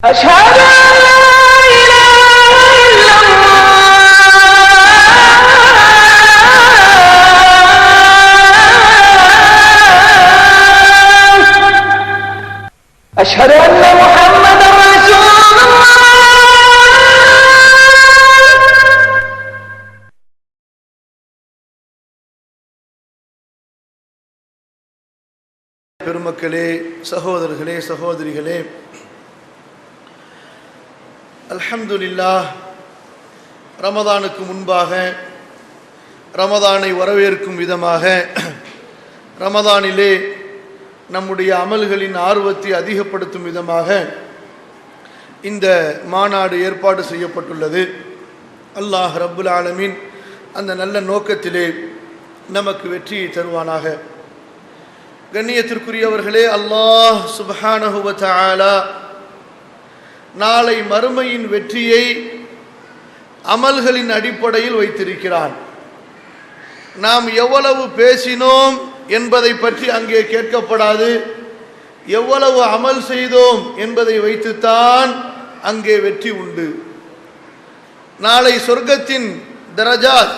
أشهد أن لا إله إلا الله أشهد أن محمدا رسول الله பெருமக்களே, சகோதரர்களே, சகோதரிகளே, அல்ஹம்துலில்லாஹ். ரமதானுக்கு முன்பாக ரமதானை வரவேற்கும் விதமாக ரமதானிலே நம்முடைய அமல்களின் ஆர்வத்தை அதிகப்படுத்தும் விதமாக இந்த மாநாடு ஏற்பாடு செய்யப்பட்டுள்ளது. அல்லாஹ் ரப்புல் ஆலமீன் அந்த நல்ல நோக்கத்திலே நமக்கு வெற்றியை தருவானாக. கண்ணியத்திற்குரியவர்களே, அல்லாஹ் சுப்ஹானஹு வ தஆலா நாளை மறுமையின் வெற்றியை அமல்களின் அடிப்படையில் வைத்திருக்கிறான். நாம் எவ்வளவு பேசினோம் என்பதை பற்றி அங்கே கேட்கப்படாது, எவ்வளவு அமல் செய்தோம் என்பதை வைத்துத்தான் அங்கே வெற்றி உண்டு. நாளை சொர்க்கத்தின் தரஜாத்,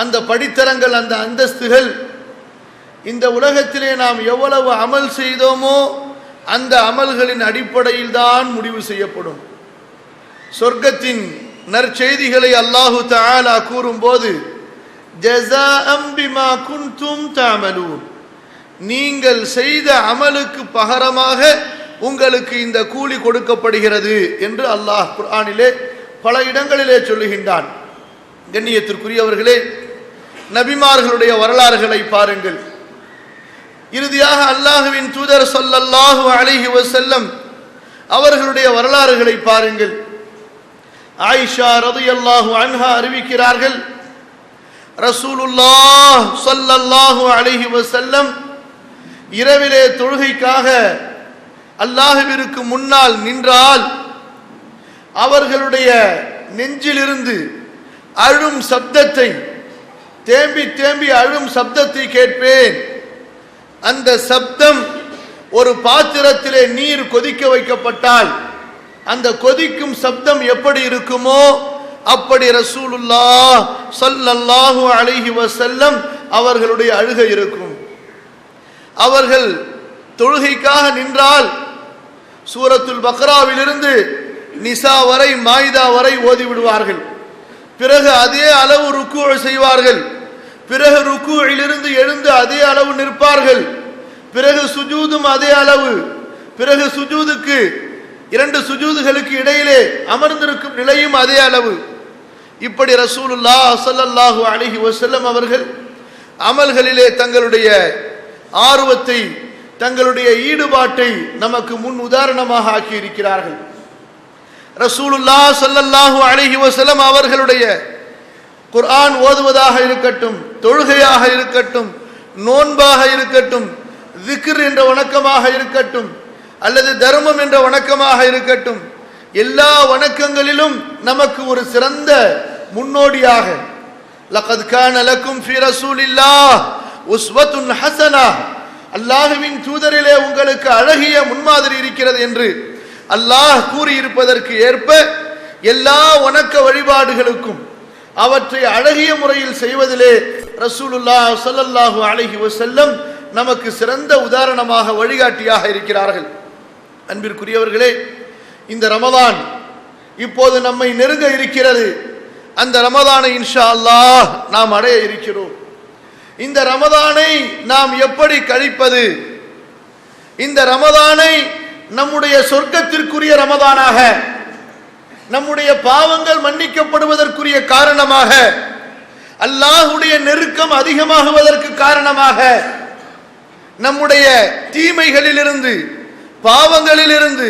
அந்த படித்தரங்கள், அந்த அந்தஸ்துகள் இந்த உலகத்திலே நாம் எவ்வளவு அமல் செய்தோமோ அந்த அமல்களின் அடிப்படையில் தான் முடிவு செய்யப்படும். சொர்க்கத்தின் நற்செய்திகளை அல்லாஹு தஆலா கூறும்போது, ஜஸாஅம் பிமா குன்தும் தஅமலூன், நீங்கள் செய்த அமலுக்கு பகரமாக உங்களுக்கு இந்த கூலி கொடுக்கப்படுகிறது என்று அல்லாஹ் குர்ஆனிலே பல இடங்களிலே சொல்லுகின்றான். கண்ணியத்திற்குரியவர்களே, நபிமார்களுடைய வரலாறுகளை பாருங்கள். இறுதியாக அல்லாஹுவின் தூதர் ஸல்லல்லாஹு அலைஹி வஸல்லம் அவர்களுடைய வரலாறுகளை பாருங்கள். ஆயிஷா ரலியல்லாஹு அன்ஹா அறிவிக்கிறார்கள், ரசூலுல்லாஹ் ஸல்லல்லாஹு அலைஹி வஸல்லம் இரவிலே தொழுகைக்காக அல்லாஹ்விற்கு முன்னால் நின்றால் அவர்களுடைய நெஞ்சிலிருந்து அழும் சப்தத்தை, தேம்பி தேம்பி அழும் சப்தத்தை கேட்பேன். அந்த சப்தம் ஒரு பாத்திரத்திலே நீர் கொதிக்க வைக்கப்பட்டால் அந்த கொதிக்கும் சப்தம் எப்படி இருக்குமோ அப்படி ரசூலுல்லாஹ் ஸல்லல்லாஹு அலைஹி வஸல்லம் அவர்களுடைய அழுகை இருக்கும். அவர்கள் தொழுகைக்காக நின்றால் சூரத்துல் பக்ராவிலிருந்து நிசா வரை, மாயிதா வரை ஓதி விடுவார்கள். பிறகு அதே அளவு ருக்கு செய்வார்கள். பிறகு ருக்குவிலிருந்து எழுந்து அதே அளவு நிற்பார்கள். பிறகு சுஜூதும் அதே அளவு. பிறகு சுஜூதுக்கு, இரண்டு சுஜூதுகளுக்கு இடையிலே அமர்ந்திருக்கும் நிலையும் அதே அளவு. இப்படி ரசூலுல்லாஹ் ஸல்லல்லாஹு அலைஹி வஸல்லம் அவர்கள் அமல்களிலே தங்களுடைய ஆர்வத்தை, தங்களுடைய ஈடுபாட்டை நமக்கு முன் உதாரணமாக ஆக்கி இருக்கிறார்கள். ரசூலுல்லாஹ் ஸல்லல்லாஹு அலைஹி வஸல்லம் அவர்களுடைய குர்ஆன் ஓதுவதாக இருக்கட்டும், தொழுகையாக இருக்கட்டும், நோன்பாக இருக்கட்டும், திக்ர் என்ற வணக்கமாக இருக்கட்டும், அல்லது தர்மம் என்ற வணக்கமாக இருக்கட்டும், எல்லா வணக்கங்களிலும் நமக்கு ஒரு சிறந்த முன்னோடியாக லகத் கான லக்கும் ஃபீ ரசூலில்லாஹ் உஸ்வத்துன் ஹஸனா, அல்லாஹ்வின் தூதரிலே உங்களுக்கு அழகிய முன்மாதிரி இருக்கிறது என்று அல்லாஹ் கூறியிருப்பதற்கு ஏற்ப எல்லா வணக்க வழிபாடுகளுக்கும் அவற்றை அழகிய முறையில் செய்வதிலே ரசூலுல்லாஹ் ஸல்லல்லாஹு அலைஹி வஸல்லம் நமக்கு சிறந்த உதாரணமாக, வழிகாட்டியாக இருக்கிறார்கள். அன்பிற்குரியவர்களே, இந்த ரமதான் இப்போது நம்மை நெருங்க இருக்கிறது. அந்த ரமதானை இன்ஷா அல்லாஹ் நாம் அடைய இருக்கிறோம். இந்த ரமதானை நாம் எப்படி கழிப்பது? இந்த ரமதானை நம்முடைய சொர்க்கத்திற்குரிய ரமதானாக, நம்முடைய பாவங்கள் மன்னிக்கப்படுவதற்குரிய காரணமாக, அல்லாஹ்வுடைய நெருக்கம் அதிகமாகுவதற்கு காரணமாக, நம்முடைய தீமைகளிலிருந்து, பாவங்களிலிருந்து,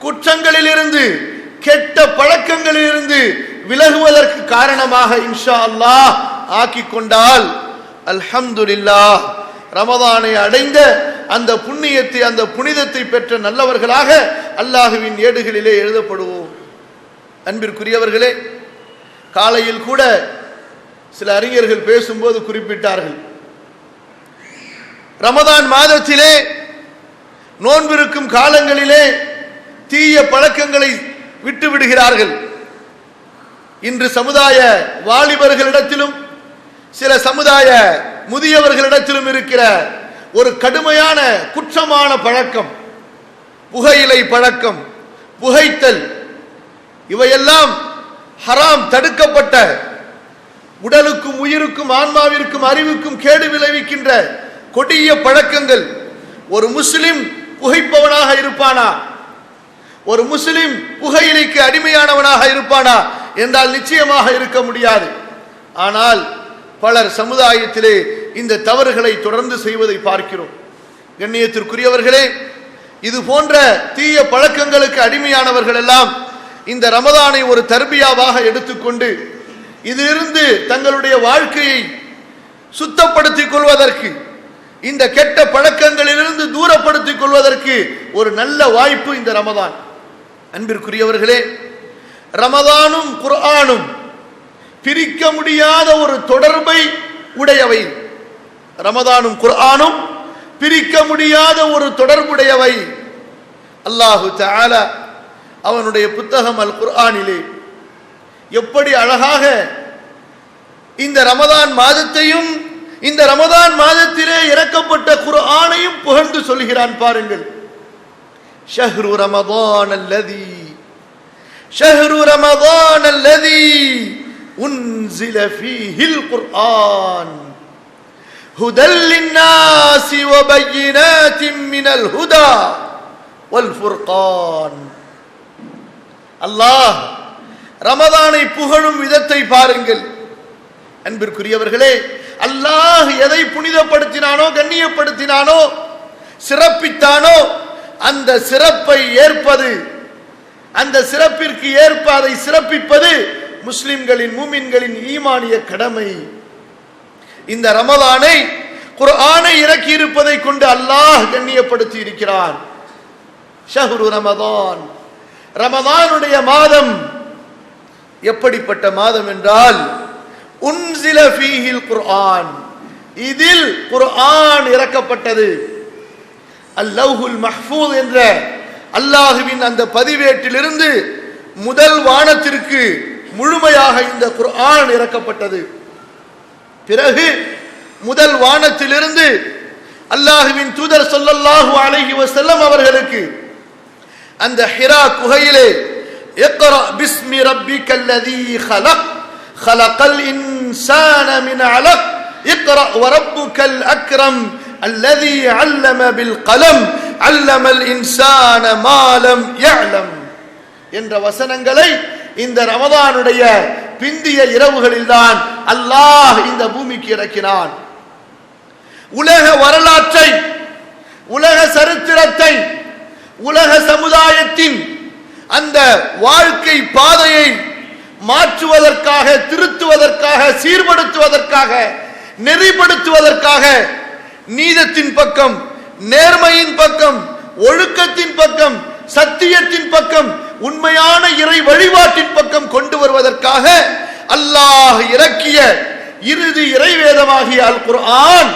குற்றங்களிலிருந்து, கெட்ட பழக்கங்களிலிருந்து விலகுவதற்கு காரணமாக இன்ஷா அல்லாஹ் ஆக்கிக் கொண்டால் அல்ஹம்துலில்லாஹ் ரமதானை அடைந்த அந்த புண்ணியத்தை, அந்த புனிதத்தை பெற்ற நல்லவர்களாக அல்லாஹ்வின் ஏடுகளிலே எழுதப்படுவோம். அன்பிற்குரியவர்களே, காலையில் கூட சில அறிஞர்கள் பேசும்போது குறிப்பிட்டார்கள், ரமதான் மாதத்திலே நோன்பிருக்கும் காலங்களிலே தீய பழக்கங்களை விட்டு விடுகிறார்கள். இன்று சமுதாய வாலிபர்களிடத்திலும் சில சமுதாய முதியவர்களிடத்திலும் இருக்கிற ஒரு கடுமையான குற்றமான பழக்கம் புகையிலை பழக்கம், புகைத்தல். இவையெல்லாம் ஹராம், தடுக்கப்பட்ட, உடலுக்கும் உயிருக்கும் ஆன்மாவிற்கும் அறிவுக்கும் கேடு விளைவிக்கின்ற கொடிய பழக்கங்கள். ஒரு முஸ்லிம் புகைப்பவனாக இருப்பானா? ஒரு முஸ்லிம் புகையிலைக்கு அடிமையானவனாக இருப்பானா என்றால் நிச்சயமாக இருக்க முடியாது. ஆனால் பலர் சமுதாயத்திலே இந்த தவறுகளை தொடர்ந்து செய்வதை பார்க்கிறோம். கண்ணியத்திற்குரியவர்களே, இது போன்ற தீய பழக்கங்களுக்கு அடிமையானவர்கள் எல்லாம் இந்த ரமதானை ஒரு தர்பியாவாக எடுத்துக்கொண்டு இதிலிருந்து தங்களுடைய வாழ்க்கையை சுத்தப்படுத்திக் கொள்வதற்கு, இந்த கெட்ட பழக்கங்களிலிருந்து தூரப்படுத்திக் கொள்வதற்கு ஒரு நல்ல வாய்ப்பு இந்த ரமதான். அன்பிற்குரியவர்களே, ரமதானும் குர்ஆனும் பிரிக்க முடியாத ஒரு தொடர்பை உடையவை. ரமதானும் குர்ஆனும் பிரிக்க முடியாத ஒரு தொடர்புடையவை. அல்லாஹு தஆலா அவனுடைய புத்தகம் அல் குர்ஆனிலே எப்படி அழகாக இந்த ரமதான் மாதத்தையும் இந்த ரமதான் மாதத்திலே இறக்கப்பட்ட குர்ஆனையும் புகழ்ந்து சொல்கிறான். பாருங்கள், ஷஹ்ரு ரமதான் அல்லதி உன்சில ஃபீஹில் குர்ஆன் ஹுதல் லின்னாஸி வ பய்யினாத்தின் மினல் ஹுதா வல் ஃபுர்கான். அல்லாஹ் ரமதானை புகழும் விதத்தை பாருங்கள். அன்பிற்குரியவர்களே, அல்லாஹ் எதை புனிதப்படுத்தினானோ, கண்ணியப்படுத்தினானோ, சிறப்பித்தானோ அந்த சிறப்பை ஏற்பது, அந்த சிறப்பிற்கு ஏற்ப அதை சிறப்பிப்பது முஸ்லிம்களின், மூமின்களின் ஈமானிய கடமை. இந்த ரமதானை, குர்ஆனை இறக்கி இருப்பதை கொண்டு அல்லாஹ் கண்ணியப்படுத்தி இருக்கிறான். ஷஹ்ரு ரமதான், ரமதானுடைய மாதம் எப்படிப்பட்ட மாதம் என்றால் உன்சில ஃபீஹில் குர்ஆன், இதில் குர்ஆன் இறக்கப்பட்டது. அல்லவ்ஹுல் மஹ்ஃபூஸ் என்ற அல்லாஹுவின் அந்த பதிவேட்டிலிருந்து முதல் வானத்திற்கு முழுமையாக இந்த குர்ஆன் இறக்கப்பட்டது. பிறகு முதல் வானத்திலிருந்து அல்லாஹுவின் தூதர் ஸல்லல்லாஹு அலைஹி வஸல்லம் அவர்களுக்கு அந்த ஹிரா குகையிலே இக்ரா பிஸ்மி ரப்பிக்கல்லதீ خلق خلقல் இன்சான மின் அலக் இக்ரா வரப்புக்கல் அக்ரம் அல்லதீ அல்லம பில் கலம் அல்லமல் இன்சான மா லம் யஅலம் என்ற வசனங்களை இந்த ரமதானுடைய பிந்திய இரவுகளில்தான் அல்லாஹ் இந்த பூமிக்கு இறக்கினான். உலக வரலாற்றை, உலக சரித்திரத்தை, உலக சமுதாயத்தின் அந்த வாழ்க்கை பாதையை மாற்றுவதற்காக, திருத்துவதற்காக, சீர்படுத்துவதற்காக, நெறிப்படுத்துவதற்காக, நீதத்தின் பக்கம், நேர்மையின் பக்கம், ஒழுக்கத்தின் பக்கம், சத்தியத்தின் பக்கம், உண்மையான இறை வழிபாட்டின் பக்கம் கொண்டு வருவதற்காக அல்லாஹ் இறக்கிய இறுதி இறைவேதமாகிய அல் குர்ஆன்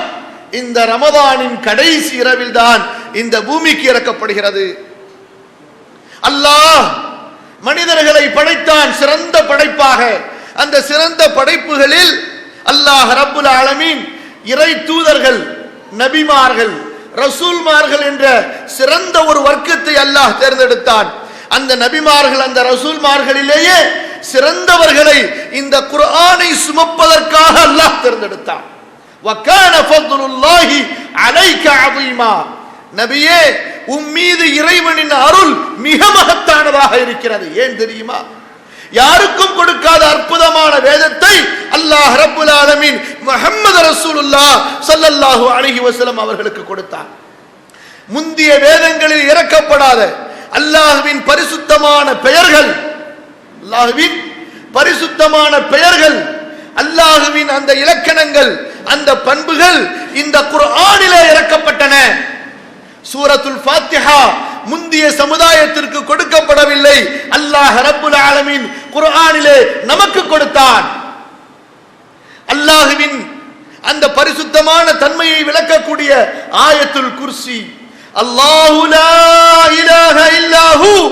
இந்த ரமதானின் கடைசி இரவில் தான் இந்த பூமிக்கு இறக்கப்படுகிறது. அல்லாஹ் மனிதர்களை படைத்தான் சிறந்த படைப்பாக. அந்த சிறந்த படைப்புகளில் அல்லாஹ் ரப்புல் ஆலமீன் இறை தூதர்கள், நபிமார்கள், ரசூல்மார்கள் என்ற சிறந்த ஒரு வர்க்கத்தை அல்லாஹ் தேர்ந்தெடுத்தான். அந்த நபிமார்கள், அந்த ரசூல்மார்களிலேயே சிறந்தவர்களை இந்த குர்ஆனை சுமப்பதற்காக அல்லாஹ் தேர்ந்தெடுத்தான். வகான ஃபض்லுல்லாஹி அலைக அஸீமா. நபியே, உம்மீது இறைவனின் அருள் மிக மகத்தானதாக இருக்கிறது. ஏன் தெரியுமா? யாருக்கும் கொடுக்காத அற்புதமான வேதத்தை அல்லாஹ் ரப்புல் ஆலமீன் முஹம்மது ரசூலுல்லாஹ் ஸல்லல்லாஹு அலைஹி வஸல்லம் அவர்களுக்கு கொடுத்தார். முந்திய வேதங்களில் இறக்கப்படாத அல்லாஹ்வின் பரிசுத்தமான பெயர்கள், அல்லாஹ்வின் பரிசுத்தமான பெயர்கள், அல்லாஹ்வின் அந்த இலக்கணங்கள், அந்த பண்புகள் இந்த குர்ஆனிலே இறக்கப்பட்டன. சூரத்துல் ஃபாத்திஹா முந்திய சமுதாயத்திற்கு கொடுக்கப்படவில்லை. அல்லாஹ் ரப்புல் ஆலமீன் குர்ஆனிலே நமக்கு கொடுத்தான். அல்லாஹ்வின் அந்த பரிசுத்தமான தன்மையை விளக்கக்கூடிய ஆயத்துல் குர்சி, الله لا إله إلا هو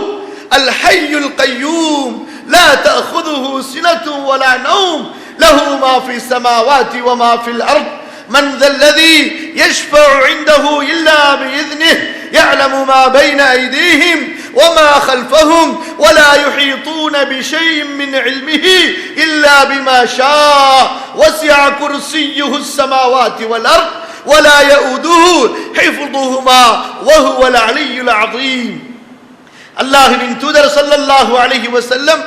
الحي القيوم لا تأخذه سنة ولا نوم له ما في السماوات وما في الأرض من ذا الذي يشفع عنده إلا بإذنه يعلم ما بين أيديهم وما خلفهم ولا يحيطون بشيء من علمه إلا بما شاء وسع كرسيه السماوات والأرض ولا يؤوده حفظهما وهو العلي العظيم. அல்லாஹ்வின் தூதர் ஸல்லல்லாஹு அலைஹி வஸல்லம்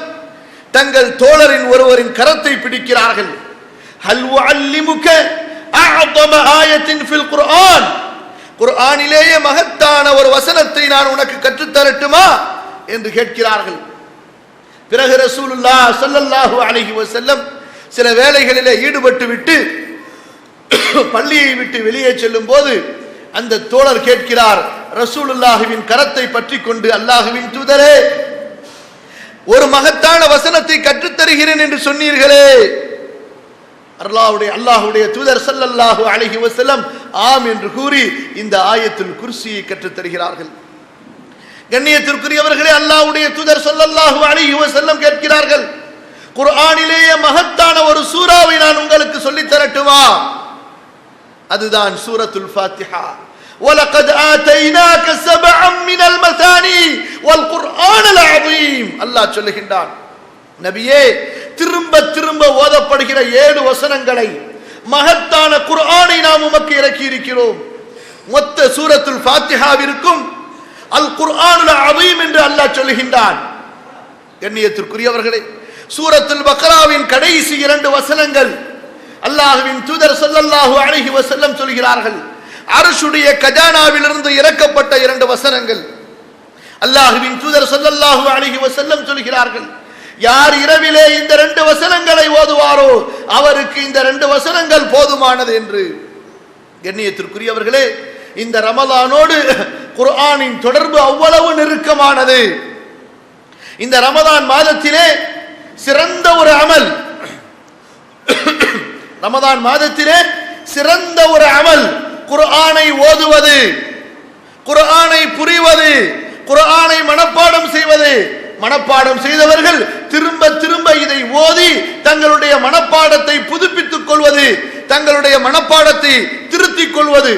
தங்கள் தோழரின் ஒருவரின் கரத்தை பிடிக்கிறார்கள். ஹல் உஅல்லிமுக அஅதம ஆயத்தின் ஃபில் குர்ஆன், குர்ஆனிலேயே மகத்தான ஒரு வசனத்தை நான் உனக்கு கற்றுத் தரட்டுமா என்று கேட்கிறார்கள். பிறகு ரசூலுல்லாஹ் ஸல்லல்லாஹு அலைஹி வஸல்லம் சில வேளைகளிலே ஈடுபட்டு விட்டு பள்ளியை விட்டு வெளியே செல்லும் போது அந்த தோழர் கேட்கிறார், ரசூலுல்லாஹ்வின் கரத்தை பற்றி கொண்டு, அல்லாஹ்வின் தூதரே, ஒரு மகத்தான வசனத்தை கற்றுத் தருகிறேன் என்று சொன்னீர்களே. அல்லாஹ்வுடைய தூதர் ஸல்லல்லாஹு அலைஹி வஸல்லம் ஆம் என்று கூறி இந்த ஆயத்துல் குர்சியை கற்றுத் தருகிறார்கள். கண்ணியத்திற்குரியவர்களே, அல்லாஹ்வுடைய தூதர் ஸல்லல்லாஹு அலைஹி வஸல்லம் கேட்கிறார்கள், குர்ஆனிலேயே மகத்தான ஒரு சூராவை நான் உங்களுக்கு சொல்லித் தரட்டுமா? அதுதான் சூரத்துல் ஃபாத்திஹா. وَلَقَدْ آتَيْنَاكَ سَبْعًا مِنَ الْمَثَانِي وَالْقُرْآنَ الْعَظِيمَ. அல்லாஹ் சொல்லுகின்றான், நபியே, திரும்ப திரும்ப ஓதப்படுகிற 7 வசனங்களை, மகத்தான குர்ஆனை நாம் உமக்கு இறக்கி இருக்கிறோம். மொத்த சூரத்துல் ஃபாத்திஹாவிற்கும் அல் குர்ஆனுல் அஸீம் என்று அல்லாஹ் சொல்லுகின்றான். கண்ணியத்திற்குரியவர்களே, சூரத்துல் பக்ராவின் கடைசி 2 வசனங்கள் அல்லாஹ்வின் தூதர் ஸல்லல்லாஹு அலைஹி வஸல்லம் சொல்கிறார்கள், அர்ஷுடைய கஜானாவிலிருந்து இறக்கப்பட்ட 2 வசனங்கள். அல்லாஹ்வின் தூதர் ஸல்லல்லாஹு அலைஹி வஸல்லம் சொல்கிறார்கள், யார் இரவிலே இந்த 2 வசனங்களை ஓதுவாரோ அவருக்கு இந்த 2 வசனங்கள் போதுமானது என்று. கண்ணியத்திற்குரியவர்களே, இந்த ரமலானோடு குர்ஆனின் தொடர்பு அவ்வளவு நெருக்கமானது. இந்த ரமலான் மாதத்திலே சிறந்த ஒரு அமல், ரமலான் மாதத்திலே சிறந்த ஒரு அமல் குர்ஆனை ஓதுவது, குர்ஆனை புரிவது, குர்ஆனை மனப்பாடம் செய்வது. மனப்பாடம் செய்தவர்கள் திரும்ப திரும்ப இதை ஓதி தங்களுடைய மனப்பாடத்தை புதுப்பித்துக் கொள்வது, தங்களுடைய மனப்பாடத்தை திருத்திக் கொள்வது.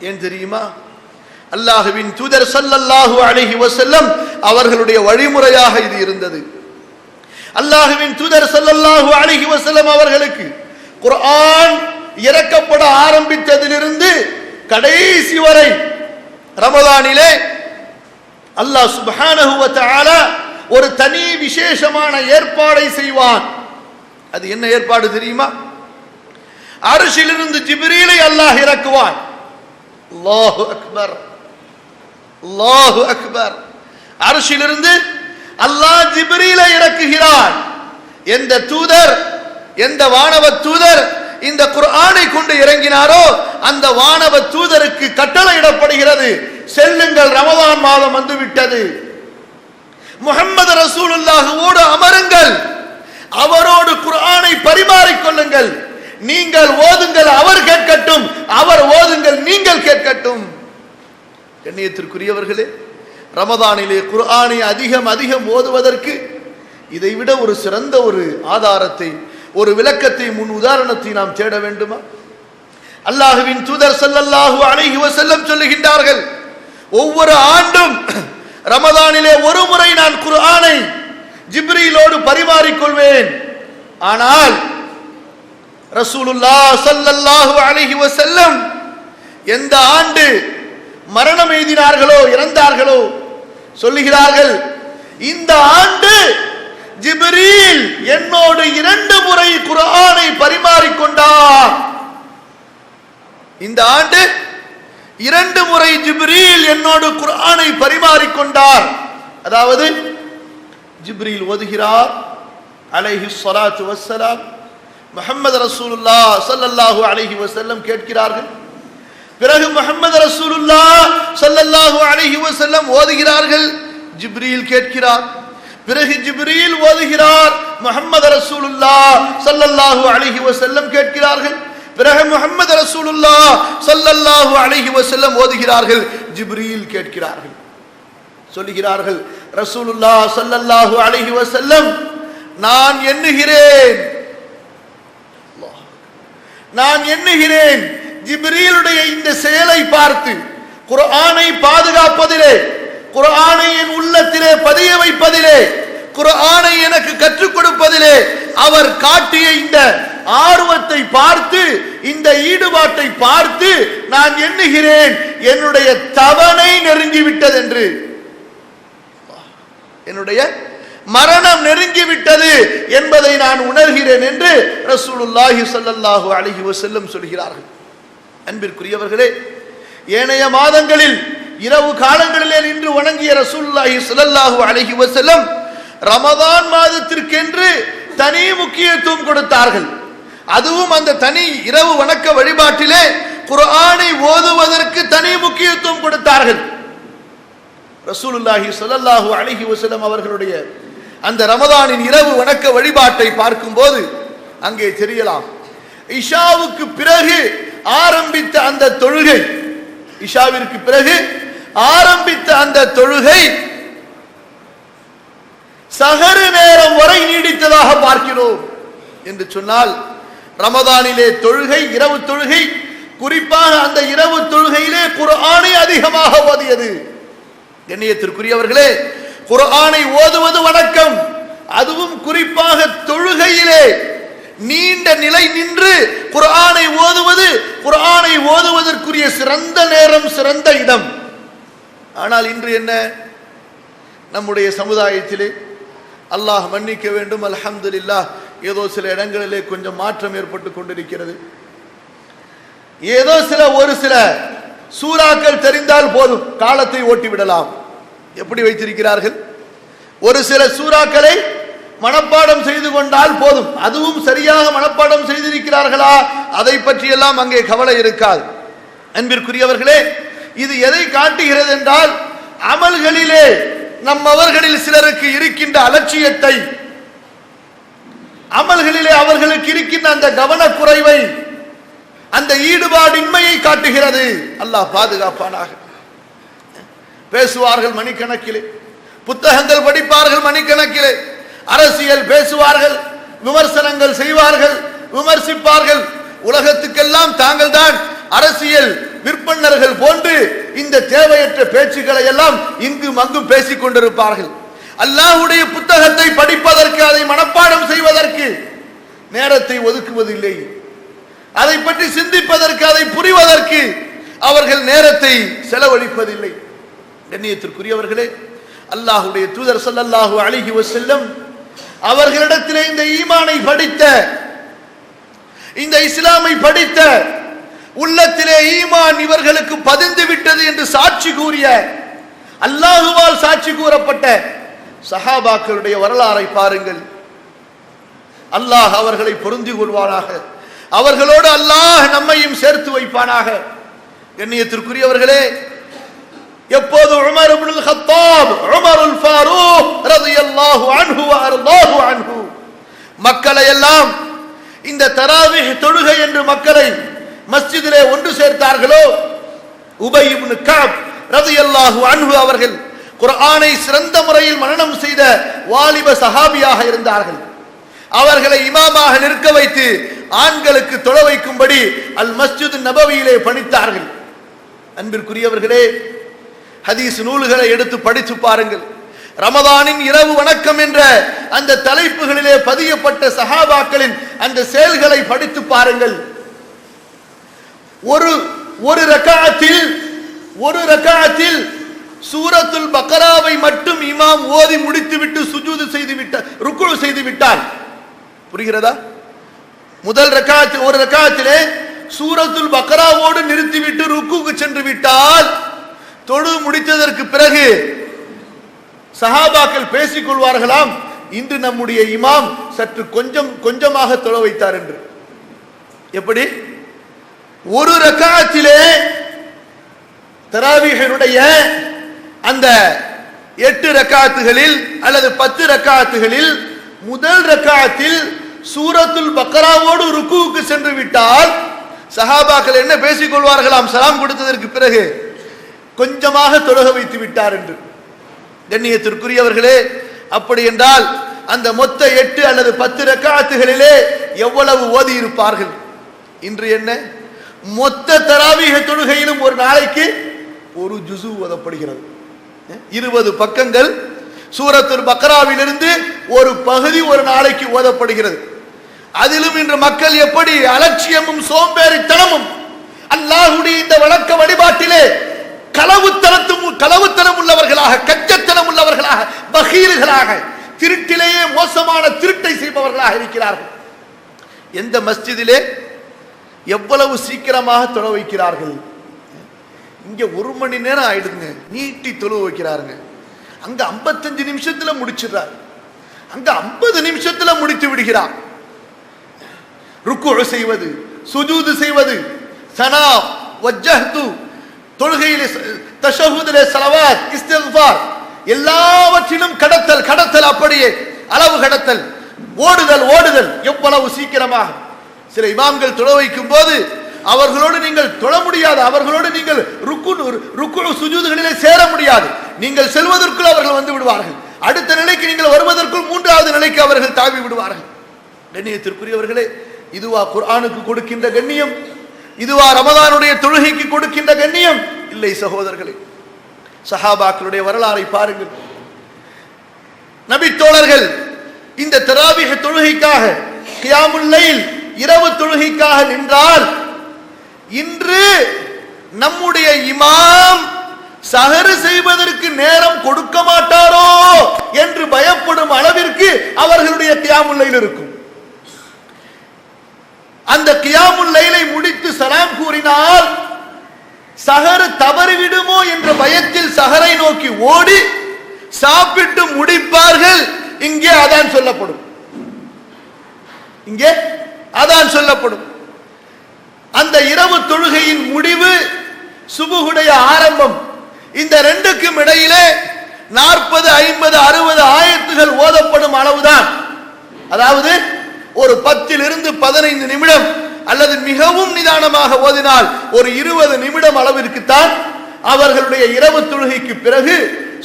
ஏன் தெரியுமா? அல்லாஹ்வின் தூதர் ஸல்லல்லாஹு அலைஹி வஸல்லம் அவர்களுடைய வழிமுறையாக இது இருந்தது. அல்லாஹ்வின் தூதர் ஸல்லல்லாஹு அலைஹி வஸல்லம் அவர்களுக்கு குர்ஆன் இறக்கப்பட ஆரம்பித்ததிலிருந்து கடைசி வரை ரமலானிலே அல்லாஹ் சுப்ஹானஹு வ தஆலா ஒரு தனி விசேஷமான ஏற்பாடை செய்வான். அது என்ன ஏற்பாடு தெரியுமா? அர்ஷிலிருந்து ஜிப்ரீலை அல்லாஹ் இறக்குவான். அல்லாஹு அக்பர், அல்லாஹு அக்பர். அர்ஷிலிருந்து அல்லாஹ் ஜிப்ரீலை இறக்குகிறான். எந்த தூதர், எந்த வானவ தூதர் இந்த குர்ஆனை கொண்டு இறங்கினாரோ அந்த வானவ தூதருக்கு கட்டளையிடப்படுகிறது, செல்லுங்கள், ரமலான் மாதம் வந்துவிட்டது, முஹம்மது ரசூலுல்லாஹ்வோடு அமருங்கள், அவரோடு குர்ஆனை பரிமாறிக் கொள்ளுங்கள், நீங்கள் ஓதுங்கள் அவர் கேட்கட்டும், அவர் ஓதுங்கள் நீங்கள் கேட்கட்டும். கண்ணியத்திற்குரியவர்களே, ரமதானிலே குர்ஆனை அதிகம் அதிகம் ஓதுவதற்கு இதைவிட ஒரு சிறந்த ஒரு ஆதாரத்தை, ஒரு விளக்கத்தை, முன் உதாரணத்தை நாம் தேட வேண்டுமா? அல்லாஹ்வின் தூதர் ஸல்லல்லாஹு அலைஹி வஸல்லம் சொல்லுகின்றார்கள், ஒவ்வொரு ஆண்டும் ரமதானிலே ஒரு முறை நான் குர்ஆனை ஜிப்ரீலோடு பரிமாறிக் கொள்வேன். ஆனால் ரசூலுல்லாஹ் ஸல்லல்லாஹு அலைஹி வஸல்லம் எந்த ஆண்டு மரணம் எய்தினார்களோ, இறந்தார்களோ, சொல்லுகிறார்கள், இந்த ஆண்டு ஜிப்ரீல் என்னோடு 2 முறை குர்ஆனை பரிமாறிக் கொண்டார். இந்த ஆண்டு 2 முறை ஜிப்ரீல் என்னோடு குர்ஆனை பரிமாறிக் கொண்டார். அதாவது ஜிப்ரீல் ஓதுகிறார் அலைஹி ஸலாத்து வஸ்ஸலாம், முஹம்மது ரசூலுல்லாஹ் ஸல்லல்லாஹு அலைஹி வஸல்லம் கேட்கிறார்கள். பிறகு முஹம்மது ரசூலுல்லாஹ் ஸல்லல்லாஹு அலைஹி வஸல்லம் ஓதுகிறார்கள், ஜிப்ரீல் கேட்கிறார். பிறகு ஜிப்ரீல் ஓதுகிறார், முஹம்மது ரசூலுல்லாஹ் ஸல்லல்லாஹு அலைஹி வஸல்லம் கேட்கிறார்கள். பிறகு முஹம்மது ரசூலுல்லாஹ் ஸல்லல்லாஹு அலைஹி வஸல்லம் ஓதுகிறார்கள். ஜிப்ரீல் கேட்கிறார்கள், சொல்லுகிறார்கள், ரசூலுல்லாஹ் ஸல்லல்லாஹு அலைஹி வஸல்லம், நான் எண்ணுகிறேன் ஜிப்ரீலுடைய இந்த செயலை பார்த்து, குர்ஆனை பாதுகாப்பதிலே, குர்ஆனை என் உள்ளத்திலே பதிய வைப்பதிலே, குர்ஆனை எனக்கு கற்றுக் கொடுப்பதிலே அவர் காட்டிய இந்த ஆர்வத்தை பார்த்து, இந்த ஈடுபாட்டை பார்த்து நான் எண்ணுகிறேன் என்னுடைய தவணை நெருங்கிவிட்டது என்று, என்னுடைய மரணம் நெருங்கிவிட்டது என்பதை நான் உணர்கிறேன் என்று ரசூலுல்லாஹி ஸல்லல்லாஹு அலைஹி வஸல்லம் சொல்கிறார்கள். அன்பிற்குரியவர்களே, ஏனைய மாதங்களில் இரவு காலங்களிலே நின்று வணங்கிய ரசூலுல்லாஹி ஸல்லல்லாஹு அலைஹி வஸல்லம் ரமதான் மாதத்திற்கென்று தனி முக்கியத்துவம் கொடுத்தார்கள். அதுவும் அந்த தனி இரவு வணக்க வழிபாட்டிலே குர்ஆனை ஓதுவதற்கு தனி முக்கியத்துவம் கொடுத்தார்கள். ரசூலுல்லாஹி ஸல்லல்லாஹு அலைஹி வஸல்லம் அவர்களுடைய அந்த ரமதானின் இரவு வணக்க வழிபாட்டை பார்க்கும்போது அங்கே தெரியலாம், இஷாவுக்கு பிறகு ஆரம்பித்த அந்த தொழுகை, இஷாவிற்கு பிறகு ஆரம்பித்த அந்த தொழுகை சஹர் நேரம் வரை நீடித்ததாக பார்க்கிறோம். என்று சொன்னால் ரமதானிலே தொழுகை, இரவு தொழுகை, குறிப்பாக அந்த இரவு தொழுகையிலே குர்ஆனை அதிகமாக ஓதியது. கண்ணியத்திற்குரியவர்களே, குர்ஆனை ஓதுவது வணக்கம். அதுவும் குறிப்பாக தொழுகையிலே நீண்ட நிலை நின்று குர்ஆனை ஓதுவது, குர்ஆனை ஓதுவதற்குரிய சிறந்த நேரம், சிறந்த இடம். ஆனால் இன்று என்ன, நம்முடைய சமுதாயத்திலே அல்லாஹ் மன்னிக்க வேண்டும், அல்ஹம்துலில்லாஹ், ஏதோ சில இடங்களிலே கொஞ்சம் மாற்றம் ஏற்பட்டு கொண்டிருக்கிறது. ஏதோ ஒரு சில சூறாக்கள் தெரிந்தால் போதும், காலத்தை ஓட்டி விடலாம். எப்படி வைத்திருக்கிறார்கள்? ஒரு சில சூறாக்களை மனப்பாடம் செய்து கொண்டால் போதும். அதுவும் சரியாக மனப்பாடம் செய்திருக்கிறார்களா, அதை பற்றியெல்லாம் அங்கே கவலை இருக்காது. அன்பிற்குரியவர்களே, இது எதை காட்டுகிறது என்றால், அமல்களிலே நம்மவர்களில் சிலருக்கு இருக்கின்ற அலட்சியத்தை, அமல்களிலே அவர்களுக்கு இருக்கின்ற அந்த கவனக்குறைவை, அந்த ஈடுபாடின்மையை காட்டுகிறது. அல்லாஹ் பாதுகாப்பானாக. பேசுவார்கள் மணிக்கணக்கிலே, புத்தகங்கள் படிப்பார்கள் மணிக்கணக்கிலே, அரசியல் பேசுவார்கள், விமர்சனங்கள் செய்வார்கள், விமர்சிப்பார்கள். உலகத்துக்கெல்லாம் தாங்கள் தான் அரசியல் விற்பனர்கள் போன்று இந்த தேவையற்ற பேச்சுக்களை எல்லாம் இங்கும் அங்கும் பேசிக் கொண்டிருப்பார்கள். அல்லாஹ்வுடைய புத்தகத்தை படிப்பதற்கு, அதை மனப்பாடம் செய்வதற்கு நேரத்தை ஒதுக்குவதில்லை. அதை பற்றி சிந்திப்பதற்கு, அதை புரிவதற்கு அவர்கள் நேரத்தை செலவழிப்பதில்லை. கண்ணியத்திற்குரியவர்களே, அல்லாஹ்வுடைய தூதர் ஸல்லல்லாஹு அலைஹி வஸல்லம் அவர்களிடத்திலே இந்த ஈமானை படித்த, இந்த இஸ்லாமை படித்த, உள்ளத்திலே ஈமான் இவர்களுக்கு பதிந்து விட்டது என்று சாட்சி கூறிய, அல்லாஹுவால் சாட்சி கூறப்பட்ட சஹாபாக்களுடைய வரலாறை பாருங்கள். அல்லாஹ் அவர்களை பொருந்திக் கொள்வானாக, அவர்களோடு அல்லாஹ் நம்மையும் சேர்த்து வைப்பானாக. கண்ணியத்திற்குரியவர்களே, எப்போது உமர் இப்னுல் கத்தாப், உமருல் ஃபாரூக் ரலியல்லாஹு அன்ஹு வ அர்தாஹு அன்ஹு மக்களை எல்லாம் இந்த தராவீஹ் தொழுகை என்று மக்களை மஸ்ஜிதிலே ஒன்று சேர்த்தார்களோ, உபய் இப்னு கஅப் ரலியல்லாஹு அன்ஹு அவர்கள் குர்ஆனை சிறந்த முறையில் மனனம் செய்த வாலிப சஹாபியாக இருந்தார்கள். அவர்களை இமாமாக நிற்க வைத்து ஆண்களுக்கு தொழ வைக்கும்படி அல் மஸ்ஜித் நபவியிலே பணித்தார்கள். அன்பிற்குரியவர்களே, ஹதீஸ் நூல்களை எடுத்து படித்து பாருங்கள். ரமதானின் இரவு வணக்கம் என்ற அந்த தலைப்புகளிலே பதியப்பட்ட சஹாபாக்களின் அந்த செயல்களை படித்து பாருங்கள். ஒரு ரக்காத்தில் சூரத்துல் பக்ராவை மட்டும் இமாம் ஓதி முடித்துவிட்டு சுஜூது செய்து விட்டார், ருக்கு செய்து விட்டார். புரிகிறதா? முதல் ரக்காத், ஒரு ரக்காத்திலே சூரத்துல் பக்ராவோடு நிறுத்திவிட்டு ருக்குக்கு சென்று விட்டால், தொழு முடித்ததற்கு பிறகு சஹாபாக்கள் பேசிக் கொள்வார்களாம், இன்று நம்முடைய இமாம் சற்று கொஞ்சமாக தொழ வைத்தார் என்று. எப்படி? ஒரு ரக்காத்திலே தராவீஹினுடைய அந்த 8 ரக்காத்துகளில் அல்லது 10 ரக்காத்துகளில் முதல் ரக்காத்தில் சூரத்துல் பக்ராவோடு ருக்குவுக்கு சென்று விட்டால், சஹாபாக்கள் என்ன பேசிக் கொள்வார்களாம் சலாம் கொடுத்ததற்கு பிறகு? கொஞ்சமாக தொழுக வைத்து விட்டார் என்று. கண்ணியத்திற்குரியவர்களே, அப்படி என்றால் அந்த மொத்த 8 அல்லது 10 ரக்காத்துகளிலே எவ்வளவு ஓதி இருப்பார்கள்? இன்று என்ன, மொத்த தராவீஹ் தொழுகையிலும் ஒரு நாளைக்கு ஒரு ஜுசு ஓதப்படுகிறது. 20 பக்கங்கள் சூரத்துல் பக்ராவிலிருந்து ஒரு பகுதி ஒரு நாளைக்கு ஓதப்படுகிறது. அதிலும் இன்று மக்கள் எப்படி அலட்சியமும் சோம்பேறித்தனமும், அல்லாஹ்வுடைய இந்த வணக்க வழிபாட்டிலே களவுத்தனம் உள்ளவர்களாக, கஞ்சத்தனம் உள்ளவர்களாக, பகீர்களாக, திருட்டிலேயே மோசமான திருட்டை செய்பவர்களாக இருக்கிறார்கள். எந்த மஸ்ஜிதிலே எவ்வளவு சீக்கிரமாக தொழ வைக்கிறார்கள்? இங்க 1 மணி நேரம் ஆயிடுங்க, நீட்டி தொழு வைக்கிறாருங்க. அங்க 55 நிமிஷத்துல முடிச்சிடுறார், அங்க 50 நிமிஷத்துல முடித்து விடுகிறார். ருக்கு செய்வது, சுஜூது செய்வது, சனா வஜ்ஜஹ்து, தொழுகையிலே தஷஹுதிலே ஸலவாத், இஸ்திக்ஃபார், எல்லாவற்றிலும் கடத்தல், அப்படியே அளவு கடத்தல், ஓடுதல் எவ்வளவு சீக்கிரமாக. சில இமாம்கள் தொழ வைக்கும் போது அவர்களோடு நீங்கள் தொழ முடியாது, அவர்களோடு நீங்கள் ருக்கு சுஜூதுகளிலே சேர முடியாது. நீங்கள் செல்வதற்குள் அவர்கள் வந்து விடுவார்கள். அடுத்த நிலைக்கு நீங்கள் வருவதற்குள் 3வது நிலைக்கு அவர்கள் தாவி விடுவார்கள். கண்ணியத்திற்குரியவர்களே, இதுவா குர்ஆனுக்கு கொடுக்கின்ற கண்ணியம்? இதுவா ரமதானுடைய தொழுகைக்கு கொடுக்கின்ற கண்ணியம்? இல்லை சகோதரர்களே. சஹாபாக்களுடைய வரலாறை பாருங்கள். நபி தோழர்கள் இந்த தராவீஹ் தொழுகைக்காக, கியாமுல் லைல் இரவு தொழுகைக்காக நின்றால், இன்று நம்முடைய இமாம் சஹர் செய்வதற்கு நேரம் கொடுக்க மாட்டாரோ என்று பயப்படும் அளவிற்கு அவர்களுடைய கியாமுல் லைல் இருக்கும். அந்த கியாமுல் லைலை முடித்து சலாம் கூறினால் சஹர் தவறிவிடுமோ என்ற பயத்தில் சஹரை நோக்கி ஓடி சாப்பிட்டு முடிப்பார்கள். இங்கே அதான் சொல்லப்படும். அந்த இரவு தொழுகையின் முடிவு, சுபுகுடைய ஆரம்பம். இந்த ரெண்டுக்கும் இடையிலே 40, 50, 60 ஆயத்துகள் ஓதப்படும் அளவுதான். அதாவது ஒரு 10 இருந்து 15 நிமிடம் அல்லது மிகவும் நிதானமாக ஓதினால் ஒரு 20 நிமிடம் அளவிற்குத்தான் அவர்களுடைய இரவு தொழுகைக்கு பிறகு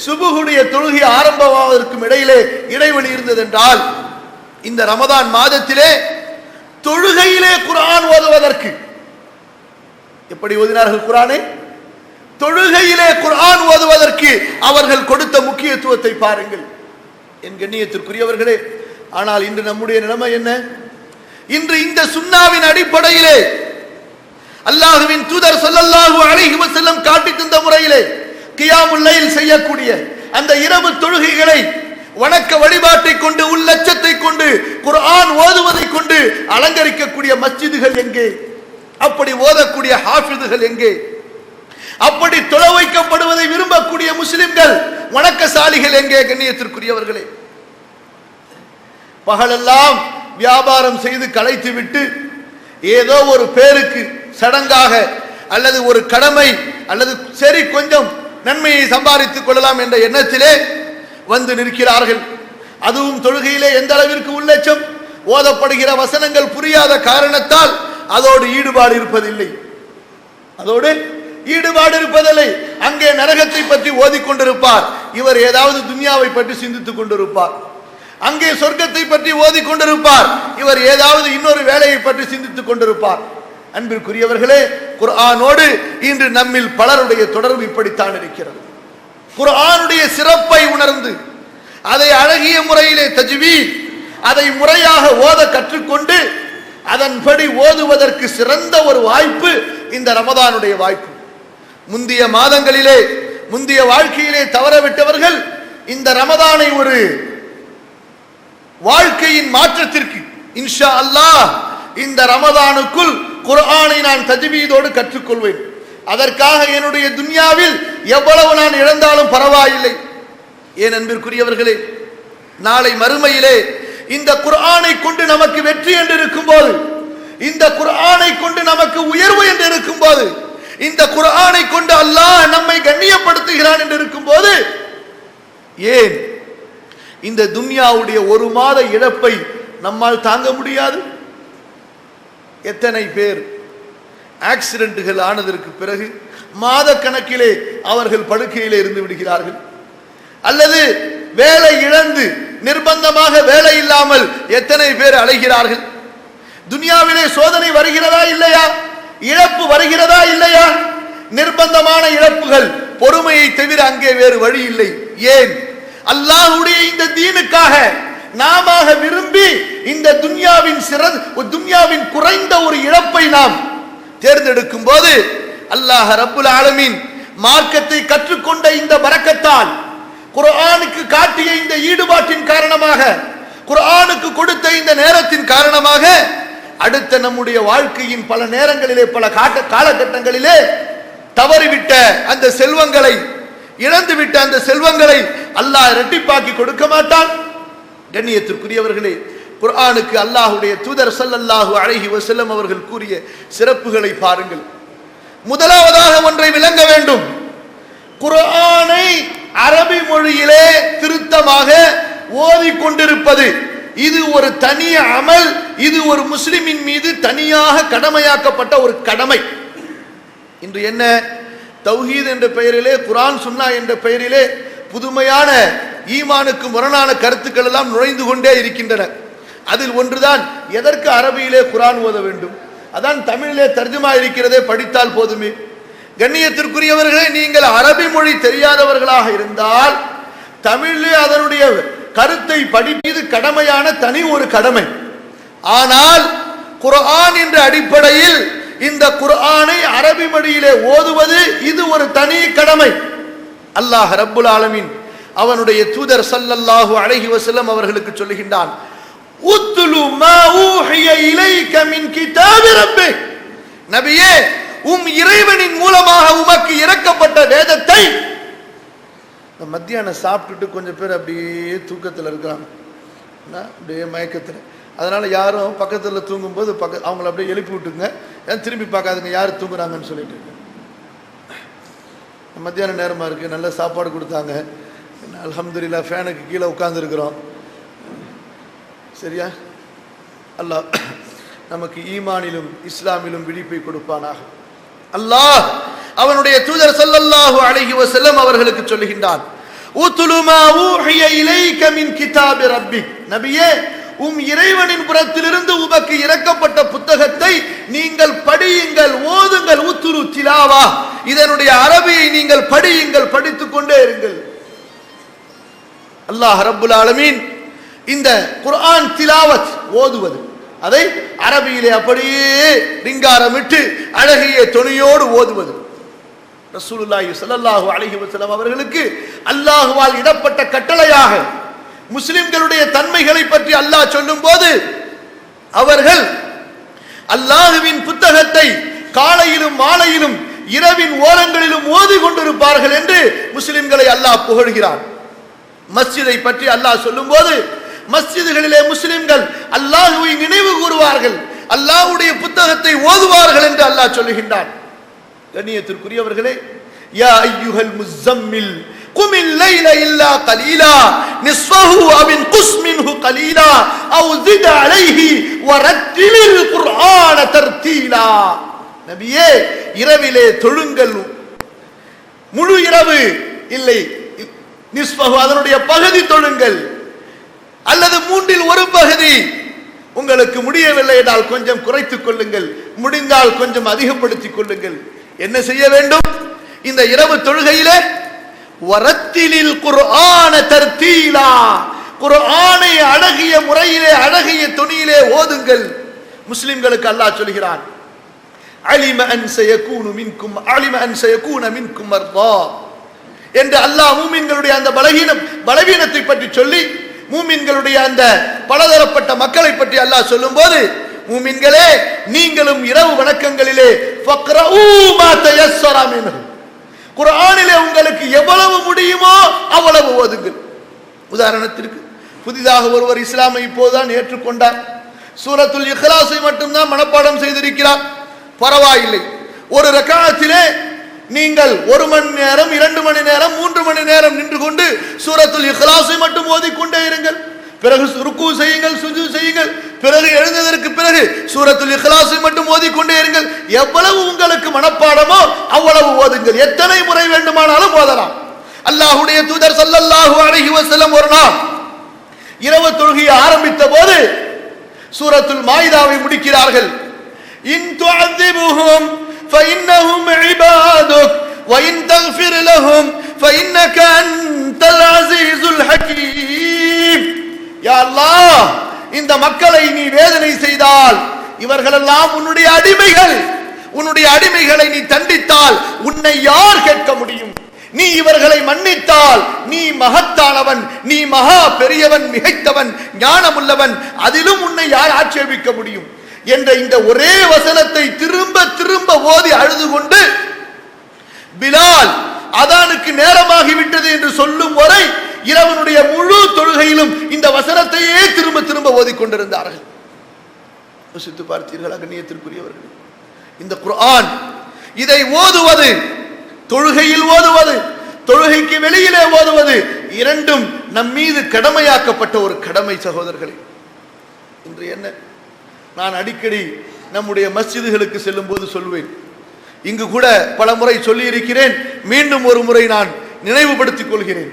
சுபுகுடைய தொழுகை ஆரம்பமாவதற்கும் இடையிலே இடைவெளி இருந்தது என்றால், இந்த ரமதான் மாதத்திலே தொழுகையிலே குர்ஆன் ஓதுவதற்கு எப்படி ஓதினார்கள் குர்ஆனை? தொழுகையிலே குர்ஆன் ஓதுவதற்கு அவர்கள் கொடுத்த முக்கியத்துவத்தை பாருங்கள் என் கண்ணியத்திற்குரியவர்களே. ஆனால் இன்று நம்முடைய நிலைமை என்ன? இன்று இந்த சுன்னாவின் அடிப்படையிலே அல்லாஹ்வின் தூதர் ஸல்லல்லாஹு அலைஹி வஸல்லம் காட்டி தந்த முறையிலே கியாமுல் லைல் செய்யக்கூடிய அந்த இரவு தொழுகைகளை வணக்க வழிபாட்டை கொண்டு, உள்ளச்சத்தை கொண்டு, குர்ஆன் ஓதுவதை கொண்டு அலங்கரிக்கக்கூடிய மஸ்ஜிதுகள் எங்கே? அப்படி ஓதக்கூடிய ஹாஃபிதுகள் எங்கே? அப்படி தொழ வைக்கப்படுவதை விரும்பக்கூடிய முஸ்லிம்கள், வணக்கசாலிகள் எங்கே? கண்ணியத்திற்குரியவர்களே, பகலெல்லாம் வியாபாரம் செய்து களைத்து விட்டு ஏதோ ஒரு பேருக்கு, சடங்காக அல்லது ஒரு கடமை அல்லது சரி கொஞ்சம் நன்மையை சம்பாதித்துக் கொள்ளலாம் என்ற எண்ணத்திலே வந்து நிற்கிறார்கள். அதுவும் தொழுகையிலே எந்த அளவிற்கு உள்ளச்சம், ஓதப்படுகிற வசனங்கள் புரியாத காரணத்தால் அதோடு ஈடுபாடு இருப்பதில்லை. அங்கே நரகத்தை பற்றி ஓதிக்கொண்டிருப்பார், இவர் ஏதாவது துன்யாவை பற்றி சிந்தித்துக் கொண்டிருப்பார். அங்கே சொர்க்கத்தை பற்றி ஓதிக்கொண்டிருப்பார், இவர் ஏதாவது இன்னொரு வேலையை பற்றி சிந்தித்துக் கொண்டிருப்பார். அன்பிற்குரியவர்களே, குர்ஆனோடு இன்று நம்மில் பலருடைய தொடர்பு இப்படித்தான் இருக்கிறது. குர்ஆனுடைய சிறப்பை உணர்ந்து அதை அழகிய முறையிலே தஜ்வீத், அதை முறையாக ஓத கற்றுக்கொண்டு அதன்படி ஓதுவதற்கு சிறந்த ஒரு வாய்ப்பு இந்த ரமதானுடைய வாய்ப்பு. முந்திய மாதங்களிலே, முந்திய வாழ்க்கையிலே தவறவிட்டவர்கள் இந்த ரமதானை ஒரு வாழ்க்கையின் மாற்றத்திற்கு, இன்ஷா அல்லாஹ் இந்த ரமதானுக்குள் குர்ஆனை நான் தஜ்வீதோடு கற்றுக்கொள்வேன், அதற்காக என்னுடைய துன்யாவில் எவ்வளவு நான் இழந்தாலும் பரவாயில்லை. ஏன் அன்பிற்குரியவர்களே, நாளை மறுமையிலே இந்த குர்ஆனை கொண்டு நமக்கு வெற்றி என்று இருக்கும்போது, இந்த குர்ஆனை கொண்டு நமக்கு உயர்வு என்று இருக்கும்போது, இந்த குர்ஆனை கொண்டு அல்லாஹ் நம்மை கண்ணியப்படுத்துகிறான் என்று இருக்கும்போது, ஏன் இந்த துன்யாவுடைய ஒரு மாத இழப்பை நம்மால் தாங்க முடியாது? எத்தனை பேர் ஆக்சிடென்ட்டுகள் ஆனதற்கு பிறகு மாத கணக்கிலே அவர்கள் படுக்கையிலே இருந்து விடுகிறார்கள். அல்லது வேலை இழந்து நிர்பந்தமாக வேலை இல்லாமல் எத்தனை பேர் அலைகிறார்கள். துனியாவிலே சோதனை வருகிறதா இல்லையா? இழப்பு வருகிறதா இல்லையா? நிர்பந்தமான இழப்புகள், பொறுமையை தவிர அங்கே வேறு வழி இல்லை. ஏன்? அல்லாஹ்வுடைய இந்த தீனுக்காக நாம விரும்பி இந்த துன்யாவின் குறைந்த ஒரு இழப்பை நாம் தேர்ந்தெடுக்கும் போது அல்லாஹ் ரப்புல் ஆலமீன் மார்க்கத்தை கற்றுக்கொண்ட இந்த பரக்கத்தால், குர்ஆனுக்கு காட்டிய இந்த ஈடுபாட்டின் காரணமாக, குர்ஆனுக்கு கொடுத்த இந்த நேரத்தின் காரணமாக அடுத்த நம்முடைய வாழ்க்கையின் பல நேரங்களிலே, பல காலகட்டங்களிலே தவறிவிட்ட அந்த செல்வங்களை, இழந்துவிட்ட அந்த செல்வங்களை அல்லாஹ் இரட்டிப்பாக்கி கொடுக்க மாட்டான். கண்ணியத்திற்குரியவர்களே, குர்ஆனுக்கு அல்லாஹ்வுடைய தூதர் ஸல்லல்லாஹு அலைஹி வஸல்லம் அவர்கள் கூறிய சிறப்புகளை பாருங்கள். முதலாவதாக ஒன்றை விளங்க வேண்டும். குர்ஆனை அரபி மொழியிலே திருத்தமாக ஓதிக்கொண்டிருப்பது இது ஒரு தனி அமல். இது ஒரு முஸ்லிமின் மீது தனியாக கடமையாக்கப்பட்ட ஒரு கடமை. இன்று என்ன, தௌஹீத் என்ற பெயரிலே, குர்ஆன் சுன்னா என்ற பெயரிலே புதுமையான ஈமானுக்கு முரணான கருத்துக்கள் எல்லாம் நுழைந்து கொண்டே இருக்கின்றன. அதில் ஒன்றுதான், எதற்கு அரபியிலே குர்ஆன் ஓத வேண்டும்? அதான் தமிழிலே தர்ஜுமா இருக்கிறதே, படித்தால் போதுமே. கண்ணியத்திற்குரியவர்களே, நீங்கள் அரபி மொழி தெரியாதவர்களாக இருந்தால் தமிழிலே அதனுடைய கருத்தை படிப்பது கடமையான தனி ஒரு கடமை. ஆனால் குர்ஆன் என்ற அடிப்படையில் இந்த குர்ஆனை அரபி மொழியிலே ஓதுவது இது ஒரு தனி கடமை. அல்லாஹ் ரப்புல் ஆலமீன் அவனுடைய தூதர் ஸல்லல்லாஹு அலைஹி வஸல்லம் அவர்களுக்கு சொல்லுகின்றான், உத்லு மா ஊஹிய இலைக மின் கிதாபி ரப்பிக். நபியே, இறைவனின் மூலமாக உமக்கு இறக்கப்பட்ட வேதத்தை. மத்தியானம் சாப்பிட்டுட்டு கொஞ்சம் பேர் அப்படியே தூக்கத்தில் இருக்கிறாங்க, அப்படியே மயக்கத்தில். அதனால யாரும் பக்கத்தில் தூங்கும்போது அவங்கள அப்படியே எழுப்பி விட்டுங்க, ஏன் திரும்பி பார்க்காதுங்க யார் தூங்குறாங்கன்னு சொல்லிட்டு. மத்தியான நேரமாக இருக்குது, நல்ல சாப்பாடு கொடுத்தாங்க, அல்ஹம்துலில்லாஹ் ஃபேனுக்கு கீழே உட்கார்ந்துருக்கிறோம். சரியா? அல்லாஹ் நமக்கு ஈமானிலும் இஸ்லாமிலும் விழிப்பை கொடுப்பானாக. அல்லாஹ் அவனுடைய தூதர் ஸல்லல்லாஹு அலைஹி வஸல்லம் அவர்களுக்கு சொல்லுகின்றான், உத்லு மா ஊஹிய இலைக மின் கிதாபி ரப்பிக். நபியே, இறைவனின் புறத்திலிருந்து உமக்கு இறக்கப்பட்ட புத்தகத்தை நீங்கள் படியுங்கள், ஓதுங்கள். உத்லு திலாவா, இதனுடைய அரபியை நீங்கள் படியுங்கள், படித்துக் கொண்டே இருங்கள். அல்லாஹ் ரப்புல் ஆலமீன் இந்த குர்ஆன் திலாவத் ஓதுவது, அதை அரபியிலே அப்படியே ரிங்காரமிட்டு அழகிய தொனியோடு ஓதுவது ரசூலுல்லாஹி ஸல்லல்லாஹு அலைஹி வஸல்லம் அவர்களுக்கு அல்லாஹ்வால் இடப்பட்ட கட்டளையாக. முஸ்லிம்களுடைய தன்மைகளை பற்றி அல்லாஹ் சொல்லும் போது அவர்கள் அல்லாஹ்வின் புத்தகத்தை காலையிலும் மாலையிலும் இரவின் ஓரங்களிலும் ஓதி கொண்டிருப்பார்கள் என்று முஸ்லிம்களை அல்லாஹ் புகழ்கிறான். மஸ்ஜிதை பற்றி அல்லாஹ் சொல்லும் போது மஸ்ஜிதுகளிலே முஸ்லிம்கள் அல்லாஹ்வை நினைவு கூறுவார்கள், அல்லாஹ்வுடைய புத்தகத்தை ஓதுவார்கள் என்று அல்லாஹ் சொல்லுகின்றான். கண்ணியத்திற்குரியவர்களே, யா அய்யுஹல் முஸம்மில் குமில் லைல இல்லா கலீலா நிஸ்ஃபஹு அவ் இன்குஸ் மின்ஹு கலீலா அவ் ஸித் அலைஹி வரத்திலில் குர்ஆன தர்தீலா. நபியே, இரவிலே தொழுங்கள், முழு இரவு இல்லை, நிஸ்ஃபஹு அதனுடைய பகுதி தொழுங்கள், அல்லது மூன்றில் ஒரு பகுதி. உங்களுக்கு முடியவில்லை என்றால் கொஞ்சம் குறைத்துக் கொள்ளுங்கள், முடிந்தால் கொஞ்சம் அதிகப்படுத்திக் கொள்ளுங்கள். என்ன செய்ய வேண்டும்? இந்த இரவு தொழுகையிலே வரத்திலில் குர்ஆன தர்தீலா, குர்ஆனை அழகிய முறையிலே அழகிய தொனியிலே ஓதுங்கள். முஸ்லிம்களுக்கு அல்லாஹ் சொல்கிறான், அலிம அன் சயகூனு மின்கும் அலிம அன் சயகூன மின்கும் மர்தா என்று அல்லாஹ் மூமின்களுடைய அந்த பலவீனத்தை பற்றி சொல்லி, மூமின்களுடைய அந்த பலதரப்பட்ட மக்களை பற்றி அல்லாஹ் சொல்லும்போது, மூமின்களே, நீங்களும் இரவு வணக்கங்களிலே ஃபக்ரஊ மா தயஸ்ஸர மின்ஹு, குர்ஆனிலே உங்களுக்கு எவ்வளவு முடியுமோ அவ்வளவு ஓதுங்கள். உதாரணத்திற்கு, புதிதாக ஒருவர் இஸ்லாமை இப்போதுதான் ஏற்றுக்கொண்டார், சூரத்துல் இக்லாஸை மட்டும்தான் மனப்பாடம் செய்திருக்கிறார், பரவாயில்லை. ஒரு ரக்காஅத்திலே நீங்கள் 1 மணி நேரம், 2 மணி நேரம், 3 மணி நேரம் நின்று கொண்டு சூரத்துல் இக்லாஸை மட்டும் ஓதிக்கொண்டே இருங்கள். பிறகு ருக்கு செய்யுங்கள், சுஜூத் செய்யுங்கள், பிறகு எழுந்ததற்கு பிறகு சூரத்துல் இக்லாஸை மட்டும் ஓதிக்கொண்டே இருங்கள். எவ்வளவு உங்களுக்கு மனப்பாடமோ அவ்வளவு ஓதுங்கள். எத்தனை முறை வேண்டுமானாலும் ஓதலாம். அல்லாஹ்வுடைய தூதர் ஸல்லல்லாஹு அலைஹி வஸல்லம் ஒரு நாள் இரவு தொழுகையை ஆரம்பித்த போது சூரத்துல் மாயிதாவை முடிக்கிறார்கள். இன் துஅذிபுஹும் ஃபஇன்னஹும் இபாதுக் வ இன் தக்ஃபிர் லஹும் ஃபஇன்னக அன்தல் அஸீஸுல் ஹகீம். யா அல்லாஹ், இந்த மக்களை நீ வேதனை செய்தால் இவர்களெல்லாம் உன்னுடைய அடிமைகள். உன்னுடைய அடிமைகளை நீ தண்டித்தால் உன்னை யார் கேட்க முடியும்? நீ இவர்களை மன்னித்தால் நீ மகத்தானவன், நீ மகா பெரியவன், மிகைத்தவன், ஞானமுள்ளவன், அதிலும் உன்னை யார் ஆட்சேபிக்க முடியும் என்ற இந்த ஒரே வசனத்தை திரும்ப திரும்ப ஓதி அழுது கொண்டு பிலால் அதானுக்கு நேரமாகிவிட்டது என்று சொல்லும் வரை இரவனுடைய முழு தொழுகையிலும் இந்த வசனத்தையே திரும்ப திரும்ப ஓதிக்கொண்டிருந்தார்கள். யோசித்து பார்த்தீர்களா கண்ணியத்திற்குரியவர்கள்? இந்த குர்ஆன், இதை ஓதுவது, தொழுகையில் ஓதுவது, தொழுகைக்கு வெளியிலே ஓதுவது, இரண்டும் நம் மீது கடமையாக்கப்பட்ட ஒரு கடமை சகோதரர்களே. இன்று என்ன, நான் அடிக்கடி நம்முடைய மஸ்ஜிதுகளுக்கு செல்லும் போது சொல்வேன், இங்கு கூட பல முறை சொல்லி இருக்கிறேன், மீண்டும் ஒரு முறை நான் நினைவுபடுத்திக் கொள்கிறேன்.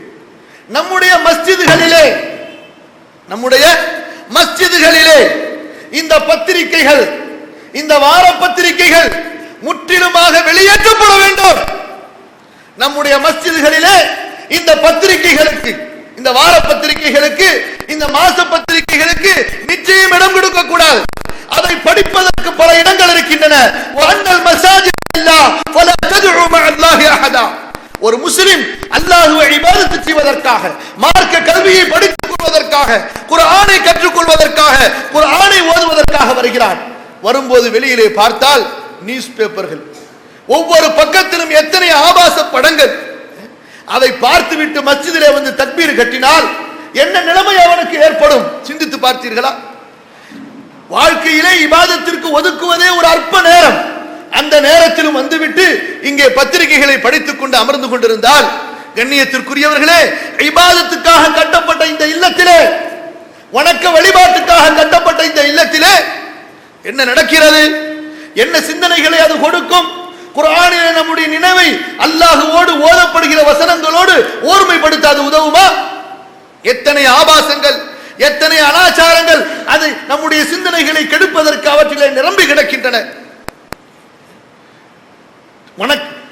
நம்முடைய மஸ்ஜிதுகளிலே இந்த பத்திரிகைகள், இந்த வார பத்திரிகைகள் முற்றிலுமாக வெளியேற்றப்பட வேண்டும். நம்முடைய மஸ்ஜிதுகளிலே இந்த பத்திரிகைகளுக்கு, இந்த வார பத்திரிகைகளுக்கு, இந்த மாச பத்திரிகைகளுக்கு நிச்சயம் இடம் கொடுக்க கூடாது. அதை படிப்பதற்கு பல இடங்கள் இருக்கின்றன. ஒரு முஸ்லிம் அல்லாஹ்வை இபாதத் செய்வதற்காக, மார்க்க கல்வியை படித்துக் கொள்வதற்காக, குர்ஆனை கற்றுக்கொள்வதற்காக, குர்ஆனை ஓதுவதற்காக வருகிறான். வரும்போது வெளியிலே பார்த்தால் நியூஸ் பேப்பர்கள், ஒவ்வொரு பக்கத்திலும் எத்தனை ஆபாச படங்கள். அதை பார்த்துவிட்டு மஸ்ஜிதிலே வந்து தக்பீர் கட்டினால் என்ன நிலைமை அவனுக்கு ஏற்படும்? சிந்தித்து பார்த்தீர்களா? வாழ்க்கையிலே இபாதத்திற்கு ஒதுக்குவதே ஒரு அற்ப நேரம். அந்த நேரத்திலும் வந்துவிட்டு இங்கே பத்திரிகைகளை படித்துக் கொண்டு அமர்ந்து கொண்டிருந்தால், கண்ணியத்திற்குரியவர்களே, இபாதத்துக்காக கட்டப்பட்ட இந்த இல்லத்திலே, வணக்க வழிபாட்டுக்காக கட்டப்பட்ட இந்த இல்லத்திலே என்ன நடக்கிறது? என்ன சிந்தனைகளை அது கொடுக்கும்? குர்ஆனிலே நம்முடைய நினைவை அல்லாஹ்வோடு ஓதப்படுகிற வசனங்களோடு ஓர்மைப்படுத்தாது உதவுமா? எத்தனை ஆபாசங்கள், எத்தனை அனாச்சாரங்கள் அது நம்முடைய சிந்தனைகளை கெடுப்பதற்கு அவற்றிலே நிரம்பி கிடக்கின்றன.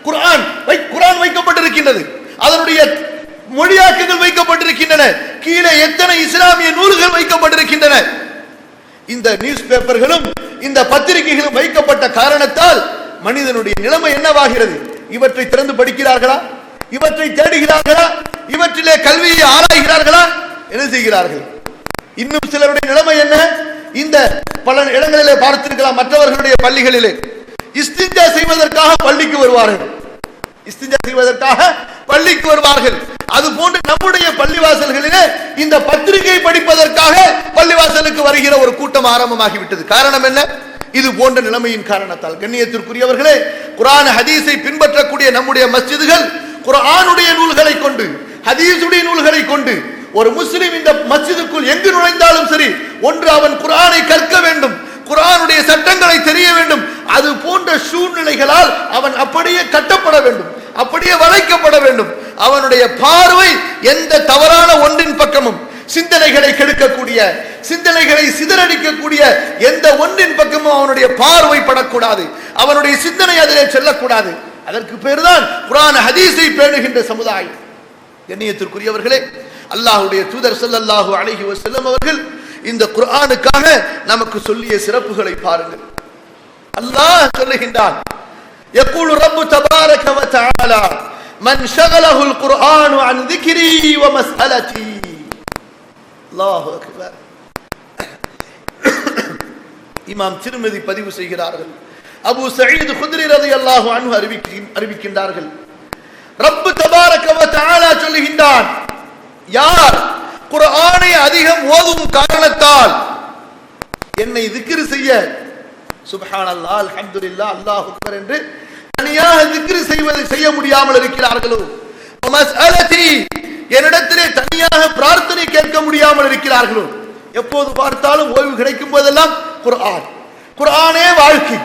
குர்ஆன் வைக்கப்பட்டிருக்கின்றது, அதனுடைய மொழியாக்கங்கள் வைக்கப்பட்டிருக்கின்றன, கீழே எத்தனை இஸ்லாமிய நூல்கள் வைக்கப்பட்டிருக்கின்றன. இந்த நியூஸ் பேப்பர்களும் இந்த பத்திரிகைகளும் வைக்கப்பட்ட காரணத்தால் மனிதனுடைய நிலைமை என்னவாகிறது? இவற்றை திறந்து படிக்கிறார்களா? இவற்றை தேடுகிறார்களா? இவற்றிலே கல்வியை ஆராய்கிறார்களா? என்ன செய்கிறார்கள்? இன்னும் சிலருடைய நிலைமை என்ன? இந்த பல இடங்களிலே பார்த்திருக்கலாம், மற்றவர்களுடைய பள்ளிகளிலே இஸ்திஞ்சா செய்வதற்காக பள்ளிக்கு வருவார்கள். இஸ்திஞ்சா செய்வதற்காக பள்ளிக்கு வருவார்கள். அது போன்று நம்முடைய பள்ளிவாசல்களிலே இந்த பத்திரிகை படிப்பதற்காக பள்ளிவாசலுக்கு வருகிற ஒரு கூட்டம் ஆரம்பமாகிவிட்டது. காரணம் என்ன? இது போன்ற நிலைமையின் காரணத்தால். கண்ணியத்திற்குரியவர்களே, குர்ஆன் ஹதீஸை பின்பற்றக்கூடிய நம்முடைய மஸ்ஜிதுகள் குர்ஆனுடைய நூல்களை கொண்டு, ஹதீஸுடைய நூல்களை கொண்டு ஒரு முஸ்லிம் இந்த மஸ்ஜிதுக்குள் எங்கு நுழைந்தாலும் சரி, ஒன்று அவன் குர்ஆனை கற்க வேண்டும், குர்ஆனுடைய சட்டங்களை தெரிய வேண்டும். அது போன்ற சூழ்நிலைகளால் அவன் அப்படியே கட்டப்பட வேண்டும், அப்படியே வளைக்கப்பட வேண்டும். அவனுடைய பார்வை எந்த தவறான ஒன்றின் பக்கமும், சிந்தனைகளை கெடுக்கக்கூடிய, சிந்தனைகளை சிதறடிக்கக்கூடிய எந்த ஒன்றின் பக்கமும் அவனுடைய பார்வை படக்கூடாது, அவனுடைய சிந்தனை அதிலே செல்லக்கூடாது. அதற்கு பேர்தான் குர்ஆன் ஹதீஸை பேணுகின்ற சமுதாயம். கண்ணியத்திற்குரியவர்களே, அல்லாஹ்வுடைய தூதர் ஸல்லல்லாஹு அலைஹி வஸல்லம் அவர்கள் இந்த குர்ஆனுக்காக நமக்கு சொல்லிய சிறப்புகளை பாருங்கள். அல்லாஹ் சொல்லுகின்றான், யகூலு ரப்பு தபாரக வ தஆலா மன் ஷகலஹுல் குர்ஆனு அன் ذிக்ரி வ மஸ்அலதி. அல்லாஹு அக்பர். இமாம் திர்மிதி பதிவு செய்கிறார்கள், அபூ சயீத் குத்ரி ரலியல்லாஹு அன்ஹு அறிவிக்கின்றார்கள், ரப்பு தபாரக வ தஆலா சொல்லுகின்றான், யார் குர்ஆனை அதிகம் ஓதும் காரணத்தால் என்னை திக்ர் செய்ய, சுப்ஹானல்லாஹ், அல்ஹம்துலில்லாஹ், அல்லாஹு அக்பர் என்று தனியாக திக்ர் செய்ய முடியாமல் இருக்கிறார்களோ, மஸ்அலதி, என்னிடத்திலே தனியாக பிரார்த்தனை கேட்க முடியாமல் இருக்கிறார்கள். இருக்கிறார்களோ, எப்போது பார்த்தாலும் ஓய்வு கிடைக்கும் போதெல்லாம் குர்ஆன், குர்ஆனே வாழ்க்கை,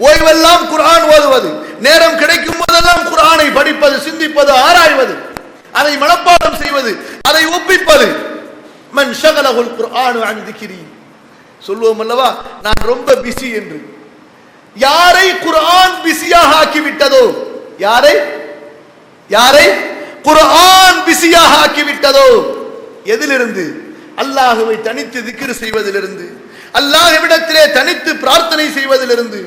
ஓய்வெல்லாம் குர்ஆன் ஓதுவது, நேரம் கிடைக்கும் போதெல்லாம் குர்ஆனை படிப்பது, சிந்திப்பது, ஆராய்வது, அதை மனப்பாடம் செய்வது, அதை ஒப்பிப்பது. மன் ஷகலஹுல் குர்ஆனு அன் திக்ரி, சொல்லுவோம் அல்லவா நான் ரொம்ப பிஸி என்று. யாரை குர்ஆன் பிஸியாக ஆக்கிவிட்டதோ, யாரை குர்ஆன் பிஸியாக ஆக்கிவிட்டதோ, எதிலிருந்து? அல்லாஹ்வை தனித்து திக்ர் செய்வதிலிருந்து, அல்லாஹ்விடத்திலே தனித்து பிரார்த்தனை செய்வதிலிருந்து.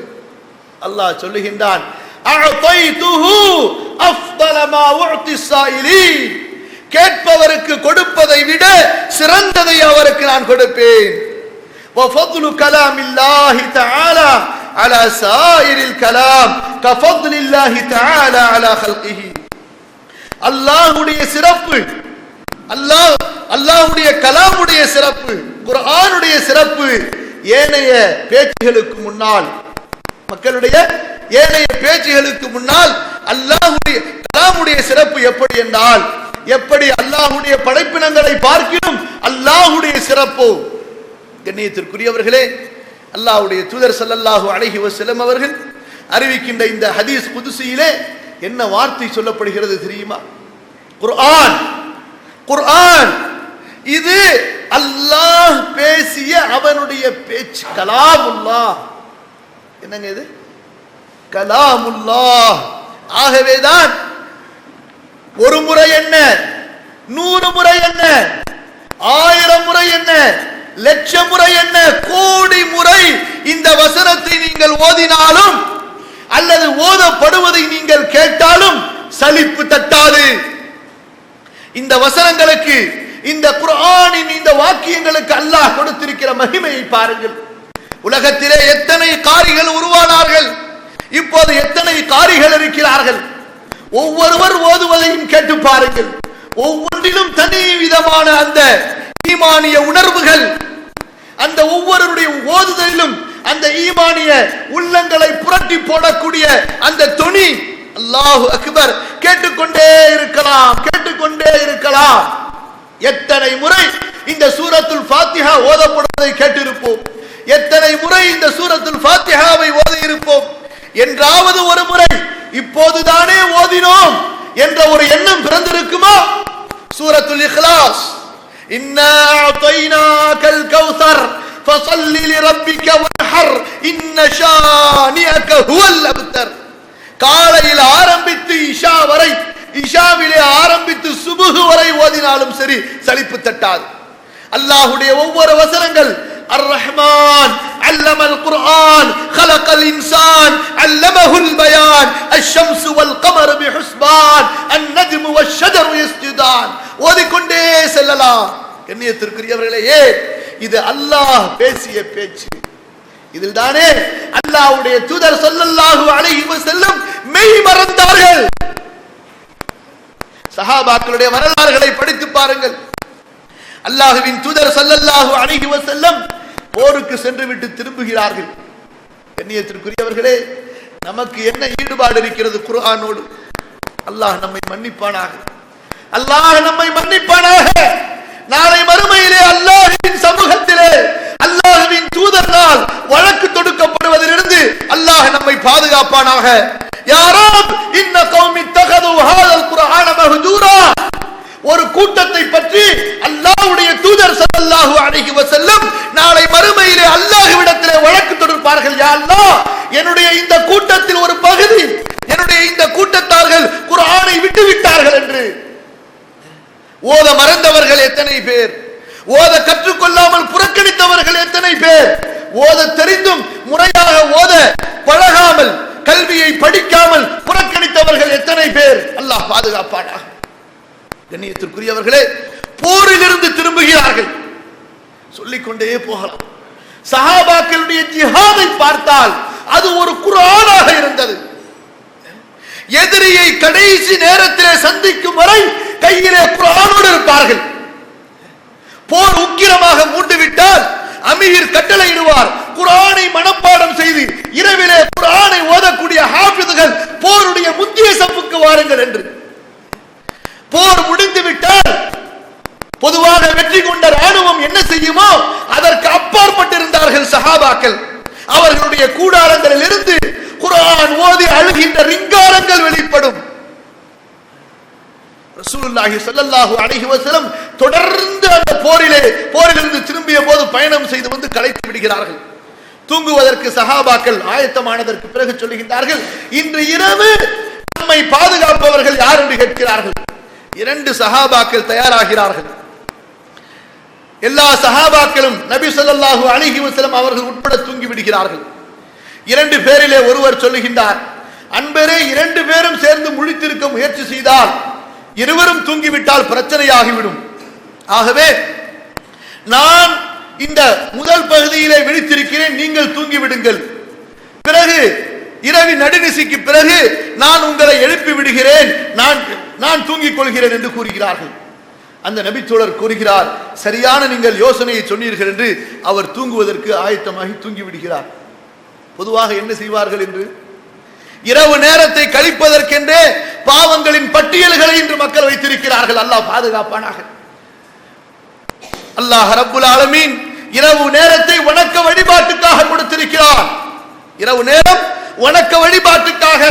அல்லாஹ் சொல்லுகின்றான், அஅதைதுஹு அஃதல மா உஅதி ஸாயிலீன், கேட்பவருக்கு கொடுப்பதை விட சிறந்ததை அவருக்கு நான் கொடுப்பேன். வஃதலு கலாமில்லாஹி தஆலா அலா ஸாயிரில் கலாம் கஃதலில்லாஹி தஆலா அலா ஹல்கிஹி. அல்லாஹ்வுடைய சிறப்பு, அல்லாஹ்வுடைய கலாமுடைய சிறப்பு, குர்ஆனுடைய சிறப்பு ஏனைய பேச்சுகளுக்கு முன்னால், மக்களுடைய ஏனைய பேச்சுகளுக்கு முன்னால் அல்லாஹ்வுடைய கலாமுடைய சிறப்பு எப்படி என்றால், எப்படி அல்லாஹ்வுடைய படைப்பினங்களை பார்க்கிறோம் அல்லாஹ்வுடைய சிறப்போ. கண்ணியத்திற்குரியவர்களே, அல்லாஹ்வுடைய தூதர் ஸல்லல்லாஹு அலைஹி வஸல்லம் அவர்கள் அறிவிக்கின்ற இந்த ஹதீஸ் குதுசியிலே என்ன வார்த்தை சொல்லப்படுகிறது தெரியுமா? குர்ஆன், குர்ஆன் இது அல்லாஹ் பேசிய அவனுடைய பேச்சு, கலாமுல்லாஹ். என்னங்க இது? கலாமுல்லாஹ். ஆகவேதான் ஒரு முறை என்ன, 100 முறை என்ன, 1000 முறை என்ன, லட்சம் முறை என்ன, கோடி முறை இந்த வசனத்தை நீங்கள் ஓதினாலும் அல்லது ஓதப்படுவதை நீங்கள் கேட்டாலும் சலிப்பு தட்டாது. இந்த வசனங்களுக்கு, இந்த குர்ஆனின் இந்த வாக்கியங்களுக்கு அல்லாஹ் கொடுத்திருக்கிற மகிமையை பாருங்கள். உலகத்திலே எத்தனை காரிகள் உருவானார்கள், இப்போது எத்தனை காரிகள் இருக்கிறார்கள். ஒவ்வொருவர் ஓதுவதையும் கேட்டு பாருங்கள். ஒவ்வொன்றிலும் தனி விதமான அந்த ஈமானிய உணர்வுகள், அந்த ஒவ்வொருடைய ஓதுதலிலும் அந்த ஈமானிய உள்ளங்களை புரட்டி போடக்கூடிய அந்த தொனி, அல்லாஹு அக்பர், கேட்டுக்கொண்டே இருக்கலாம், கேட்டுக்கொண்டே இருக்கலாம். எத்தனை முறை இந்த சூரத்துல் ஃபாத்திஹா ஓதப்படுவதை கேட்டிருப்போம், எத்தனை முறை இந்த சூரத்துல் ஃபாத்திஹாவை ஓதி இருப்போம். என்றாவது ஒரு முறை இப்போதுதானே ஓதினோம் என்ற ஒரு எண்ணம் பிறந்திருக்குமா? சூரத்துல் இக்லாஸ், இன்னா அஅதைனாகல் கௌஸர் ஃபஸல்லி லிரப்பிக வன்ஹர் இன்ன ஷானிஅக ஹுவல் அப்தர். காலையில் ஆரம்பித்து இஷா வரை, இஷாவிலே ஆரம்பித்து சுபுஹ் வரை ஓதினாலும் சரி சலிப்பு தட்டாது. அல்லாஹ்வுடைய ஒவ்வொரு வசனங்கள், الرحمن علم القرآن خلق الإنسان علمه البيان الشمس والقمر بحسبان النجم والشجر يسجدان. ஓதிக்கொண்டே செல்லலாம். கண்ணியத்திற்குரியவர்களே, இது அல்லாஹ் பேசிய பேச்சு. இதில் தானே அல்லாஹ்வுடைய தூதர் ஸல்லல்லாஹு அலைஹி வஸல்லம் மெய் மறந்தார்கள். சஹாபாக்களுடைய வரலாறுகளை படித்து பாருங்கள். அல்லாஹ்வின் தூதர் ஸல்லல்லாஹு அலைஹி வஸல்லம் போருக்கு சென்று விட்டு திரும்புகிறார்கள். கண்ணியத்திற்குரியவர்களே, நமக்கு என்ன ஈடுபாடு இருக்கிறது குர்ஆனோடு? அல்லாஹ் நம்மை மன்னிப்பானாக, அல்லாஹ் நம்மை மன்னிப்பானாக. நாளை மறுமையிலே அல்லாஹ்வின் சமூகத்திலே அல்லாஹ்வின் தூதரால் வழக்கு தொடுக்கப்படுவதிலிருந்து அல்லாஹ் நம்மை பாதுகாப்பானாக. யா ரப் இன்ன கௌமி தகது ஹாதல் குர்ஆன மஹ்ஜூரா. ஒரு கூட்டத்தை பற்றி அல்லாஹ்வுடைய தூதர் ஸல்லல்லாஹு அலைஹி வஸல்லம் நாளை மறுமையிலே அல்லாஹ்விடத்திலே வழக்கு தொடுப்பார்கள். யா அல்லாஹ், என்னுடைய இந்த கூட்டத்தில் ஒரு பகுதி, என்னுடைய இந்த கூட்டத்தார்கள் குர்ஆனை விட்டு விட்டார்கள் என்று. ஓத மறந்தவர்கள் எத்தனை பேர், ஓத கற்றுக்கொள்ளாமல் புறக்கணித்தவர்கள் எத்தனை பேர், ஓத தெரிந்தும் முறையாக ஓத பழகாமல் கல்வியை படிக்காமல் புறக்கணித்தவர்கள் எத்தனை பேர். அல்லாஹ் பாதுகாப்பானாக. கண்ணியத்திற்குரியவர்களே, போரிலிருந்து திரும்புகிறார்கள், சொல்லிக்கொண்டே போகலாம். சஹாபாக்களுடைய ஜிஹாதை பார்த்தால் அது ஒரு குர்ஆனாக இருந்தது. எதிரியை கடைசி நேரத்திலே சந்திக்கும் வரை கையிலே குர்ஆனோடு இருப்பார்கள். போர் உக்கிரமாக மூண்டுவிட்டால் அமீர் கட்டளையிடுவார், குர்ஆனை மனப்பாடம் செய்து இரவிலே குர்ஆனை ஓதக்கூடிய ஹாஃபிதுகள் போருடைய முக்கிய சப்புக்கு வாருங்கள் என்று. போர் முடிந்து விட்டால் பொதுவாக வெற்றி கொண்ட ராணுவம் என்ன செய்யுமோ அதற்கு அப்பாற்பட்டிருந்தார்கள் சஹாபாக்கள். அவர்களுடைய கூடாரங்களில் இருந்து குர்ஆன் ஓதி அழுகின்ற ரிங்காரங்கள் வெளிப்படும். ரசூலுல்லாஹி ஸல்லல்லாஹு அலைஹி வஸல்லம் தொடர்ந்து அந்த போரிலிருந்து திரும்பிய போது பயணம் செய்து வந்து களைத்து விடுகிறார்கள். தூங்குவதற்கு சஹாபாக்கள் ஆயத்தமானதற்கு பிறகு சொல்லுகின்றார்கள், இன்று இரவு நம்மை பாதுகாப்பவர்கள் யார் என்று கேட்கிறார்கள். 2 சஹாபாக்கள் தயாராகிறார்கள். எல்லா சஹாபாக்களும் நபி ஸல்லல்லாஹு அலைஹி வஸல்லம் அவர்கள் உட்பட தூங்கி விடுகிறார்கள். 2 பேரிலே ஒருவர் சொல்லுகின்றார், அன்பரே 2 பேரும் சேர்ந்து முழித்திருக்க முயற்சி செய்தால் இருவரும் தூங்கிவிட்டால் பிரச்சனையாகிவிடும். ஆகவே நான் இந்த முதல் பகுதியிலே விழித்திருக்கிறேன், நீங்கள் தூங்கி விடுங்கள். பிறகு இரவின் நடுநிசிக்கு பிறகு நான் உங்களை எழுப்பி விடுகிறேன், நான் தூங்கிக் கொள்கிறேன் என்று கூறுகிறார்கள். அந்த நபித்தோழர் கூறுகிறார், சரியான நீங்கள் யோசனையை சொன்னீர்கள் என்று அவர் தூங்குவதற்கு ஆயத்தமாகி தூங்கி விடுகிறார். பொதுவாக என்ன செய்வார்கள் என்று, இரவு நேரத்தை கழிப்பதற்கென்றே பாவங்களின் பட்டியல்களை இன்று மக்கள் வைத்திருக்கிறார்கள். அல்லாஹ் பாதுகாப்பானாக. அல்லாஹ் ரப்புல் ஆலமீன் இரவு நேரத்தை வணக்க வழிபாட்டுக்காக கொடுத்திருக்கிறார். இரவு நேரம் வணக்க வழிபாட்டுக்காக,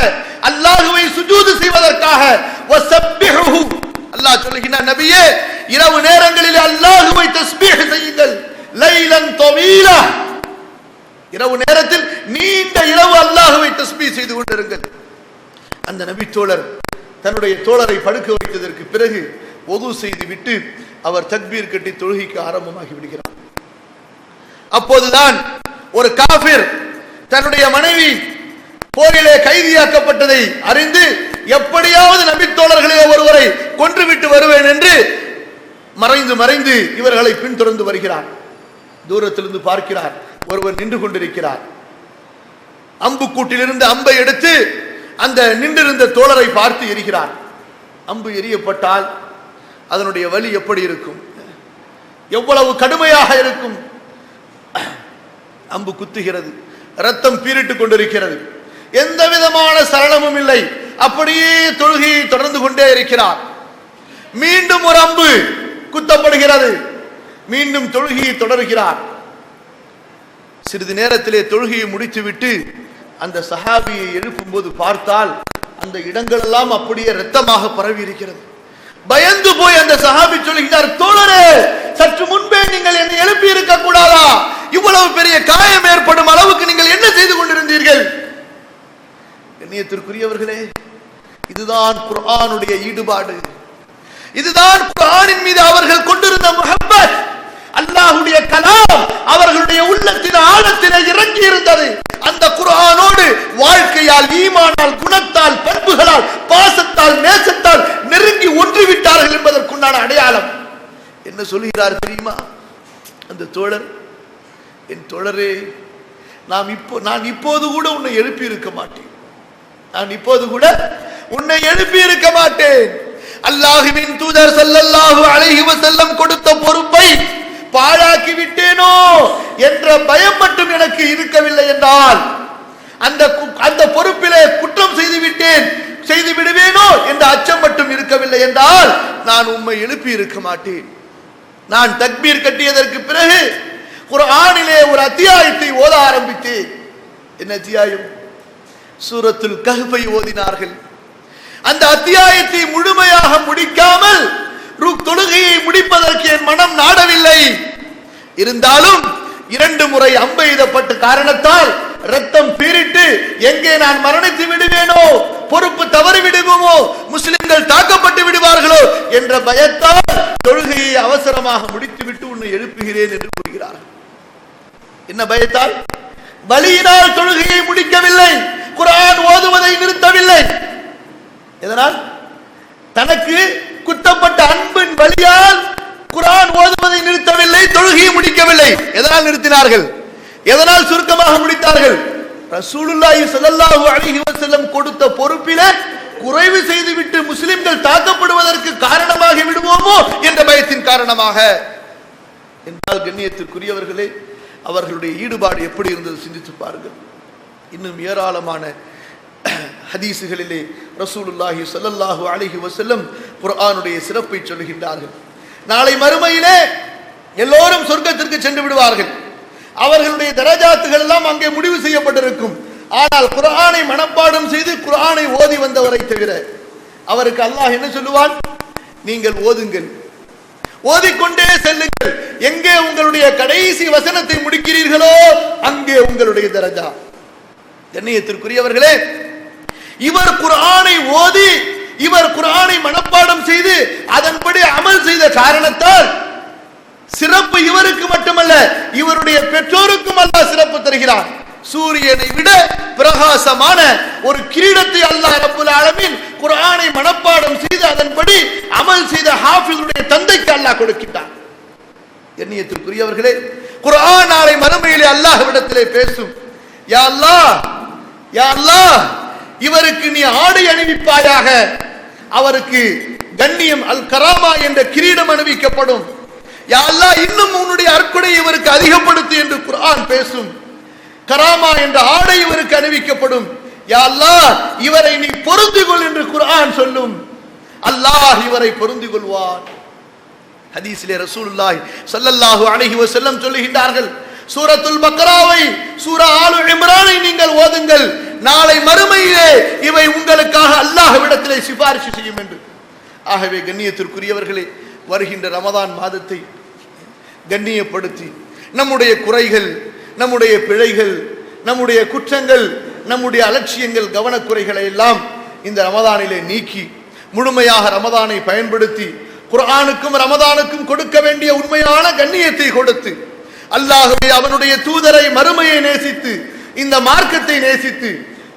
அல்லாஹ்வை சுஜூது செய்வதற்காக. வஸப்பிஹு, அல்லாஹ் சொல்கிறார், நபியே இரவு நேரங்களில் அல்லாஹ்வை தஸ்பீஹ் செய்யுங்கள். லைலன் தவீலா, இரவு நேரத்தில் நீண்ட இரவு அல்லாஹ்வை தஸ்பீஹ் செய்து கொண்டிருங்கள். அந்த நபி தோழர் தன்னுடைய தோழரை படுக்க வைத்ததற்கு பிறகு வுது செய்து விட்டு அவர் தக்பீர் கட்டி தொழுகைக்கு ஆரம்பமாகி விடுகிறார். அப்போதுதான் ஒரு காஃபிர் தன்னுடைய மனைவி போரிலே கைதியாக்கப்பட்டதை அறிந்து எப்படியாவது நபி தோழர்களிலே ஒருவரை கொன்றுவிட்டு வருவேன் என்று மறைந்து இவர்களை பின்தொடர்ந்து வருகிறார். தூரத்திலிருந்து பார்க்கிறார், ஒருவர் நின்று கொண்டிருக்கிறார். அம்புக்கூட்டிலிருந்து அம்பை எடுத்து அந்த நின்றிருந்த தோழரை பார்த்து எரிகிறார். அம்பு எரியப்பட்டால் அதனுடைய வலி எப்படி இருக்கும், எவ்வளவு கடுமையாக இருக்கும். அம்பு குத்துகிறது, ரத்தம் பீரிட்டுக் கொண்டிருக்கிறது, எந்த விதமான சலனமும் இல்லை. அப்படியே தொழுகையை தொடர்ந்து கொண்டே இருக்கிறார். மீண்டும் ஒரு அம்பு குத்தப்படுகிறது, மீண்டும் தொழுகையை தொடர்கிறார். சிறிது நேரத்திலே தொழுகையை முடித்துவிட்டு அந்த சஹாபியை எழுப்பும் போது பார்த்தால் அந்த இடங்கள் எல்லாம் அப்படியே இரத்தமாக பரவி இருக்கிறது. பயந்து போய் அந்த சஹாபி சொல்கிறார், தோழரே சற்று முன்பே நீங்கள் என்னை எழுப்பி இருக்க கூடாதா? இவ்வளவு பெரிய காயம் ஏற்படும் அளவுக்கு நீங்கள் என்ன செய்து கொண்டிருந்தீர்கள்? கண்ணியத்திற்குரியவர்களே, இதுதான் குர்ஆனுடைய ஈடுபாடு, இதுதான் குர்ஆனின் மீது அவர்கள் கொண்டிருந்த முஹப்பத். அல்லாஹ்வுடைய கலாம் அவர்களுடைய உள்ளத்தின் ஆழத்திலே இறங்கி இருந்தது. அந்த குர்ஆனோடு வாழ்க்கையால், ஈமானால், குணத்தால், பண்புகளால், பாசத்தால், நேசத்தால் நெருங்கி ஒன்றிவிட்டார்கள் என்பதற்குண்டான அடையாளம். என்ன சொல்கிறார் தெரியுமா அந்த தோழர்? என் தோழரே, நான் இப்போது கூட உன்னை எழுப்பி இருக்க மாட்டேன், நான் இப்போது கூட உன்னை எழுப்பி இருக்க மாட்டேன். அல்லாஹ்வின் தூதர் ஸல்லல்லாஹு அலைஹி வஸல்லம் கொடுத்த பொறுப்பை பாழாக்கி விட்டேனோ என்ற பயம் மட்டும் எனக்கு இருக்கவில்லை என்றால், அந்த பொறுப்பிலே குற்றம் செய்து விடுவேனோ என்ற அச்சம் மட்டும் இருக்கவில்லை என்றால் நான் உம்மை எழுப்பி இருக்க மாட்டேன். நான் தக்பீர் கட்டியதற்கு பிறகு குர்ஆனிலே ஒரு அத்தியாயத்தை ஓத ஆரம்பித்தேன். என்ன அத்தியாயம்? சூரத்துல் கஹ்ஃபை ஓதினார்கள். அந்த அத்தியாயத்தை முழுமையாக முடிக்காமல் தொழுகையை முடிப்பதற்கு என் மனம் நாடவில்லை. இருந்தாலும் 2 முறை அம்பு எய்தப்பட்ட காரணத்தால் ரத்தம் பீரிட்டு எங்கே நான் மரணித்து விடுவேனோ, பொறுப்பு தவறி விடுவோமோ, முஸ்லிம்கள் தாக்கப்பட்டு விடுவார்களோ என்ற பயத்தால் தொழுகையை அவசரமாக முடித்துவிட்டு உன்னை எழுப்புகிறேன் என்று கூறுகிறார். என்ன பயத்தால்? வலியினால் தொழுகையை முடிக்கவில்லை, குர்ஆன் ஓதுவதை நிறுத்தவில்லை. எதனால்? தனக்கு குத்தப்பட்ட அன்பின் வலியால் குர்ஆன் ஓதுவதை நிறுத்தவில்லை, தொழுகையை முடிக்கவில்லை. எதனால் நிறுத்தினார்கள்? எதனால் சுருக்கமாக முடித்தார்கள்? ரசூலுல்லாஹி ஸல்லல்லாஹு அலைஹி வஸல்லம் கொடுத்த பொறுப்பிலே குறைவு செய்துவிட்டு முஸ்லிம்கள் தாக்கப்படுவதற்கு காரணமாகி விடுவோமோ என்ற பயத்தின் காரணமாக. என்றால் கண்ணியத்திற்குரியவர்களே, அவர்களுடைய ஈடுபாடு எப்படி இருந்தது சிந்தித்து பாருங்கள். இன்னும் ஏராளமான ஹதீசுகளிலே ரசூலுல்லாஹி ஸல்லல்லாஹு அலைஹி வஸல்லம் குர்ஆனுடைய சிறப்பை சொல்கின்றார்கள். நாளை மறுமையிலே எல்லோரும் சொர்க்கத்திற்கு சென்று விடுவார்கள். அவர்களுடைய தரஜாத்துகள் எல்லாம் அங்கே முடிவு செய்யப்பட்டிருக்கும். ஆனால் குர்ஆனை மனப்பாடம் செய்து குர்ஆனை ஓதி வந்தவரை தவிர அவருக்கு அல்லாஹ் என்ன சொல்லுவான்? நீங்கள் ஓதுங்கள், ஓதிக்கொண்டே செல்லுங்கள். எங்கே உங்களுடைய கடைசி வசனத்தை முடிக்கிறீர்களோ அங்கே உங்களுடைய தரஜா. கண்ணியத்திற்குரியவர்களே, இவர் குர்ஆனை ஓதி, இவர் குர்ஆனை மனப்பாடம் செய்து அதன்படி அமல் செய்த காரணத்தால் சிறப்பு இவருக்கு மட்டுமல்ல, இவருடைய பெற்றோருக்கும் அல்லாஹ் சிறப்பு தருகிறான். சூரியனை விட பிரகாசமான ஒரு கிரீடத்தை அல்லாஹ் ரப்புல் ஆலமீன் குர்ஆனை மனப்பாடம் செய்து அதன்படி அமல் செய்த ஹாஃபிஸுடைய தந்தைக்கு அல்லாஹ் கொடுக்கிறான். கண்ணியத்திற்குரியவர்களே, குர்ஆன் நாளை மறுமையிலே அல்லாஹ்விடத்திலே பேசும். யா அல்லாஹ், யா அல்லாஹ், இவருக்கு நீ ஆடை அணிவிப்பாயாக, அவருக்கு கண்ணியம் அல் கராமா என்ற கிரீடம் அணிவிக்கப்படும். யா அல்லாஹ், இன்னும் உன்னுடைய அற்கொடை இவருக்கு அதிகப்படுத்து என்று குர்ஆன் பேசும். கராமா என்ற ஆடை இவருக்கு அணிவிக்கப்படும். யா அல்லாஹ், இவரை நீ பொருந்திக் கொள் என்று குர்ஆன் சொல்லும். அல்லாஹ் இவரை பொருந்திக் கொள்வான். ஹதீஸிலே ரசூலுல்லாஹி ஸல்லல்லாஹு அலைஹி வஸல்லம் சொல்லுகின்றார்கள், சூரத்துல் பக்ராவை, சூரா ஆலு இம்ரானை நீங்கள் ஓதுங்கள், நாளை மறுமையிலே இவை உங்களுக்காக அல்லாஹ்விடத்திலே சிபாரிசு செய்யும் என்று. ஆகவே கண்ணியத்திற்குரியவர்களே, வருகின்ற ரமதான் மாதத்தை கண்ணியப்படுத்தி நம்முடைய குறைகள், நம்முடைய பிழைகள், நம்முடைய குற்றங்கள், நம்முடைய அலட்சியங்கள், கவனக்குறைகளை எல்லாம் இந்த ரமதானிலே நீக்கி முழுமையாக ரமதானை பயன்படுத்தி குர்ஆனுக்கும் ரமதானுக்கும் கொடுக்க வேண்டிய உண்மையான கண்ணியத்தை கொடுத்து அல்லாஹ்வை, அவனுடைய தூதரை, மறுமையை நேசித்து இந்த மார்க்கத்தை நேசித்து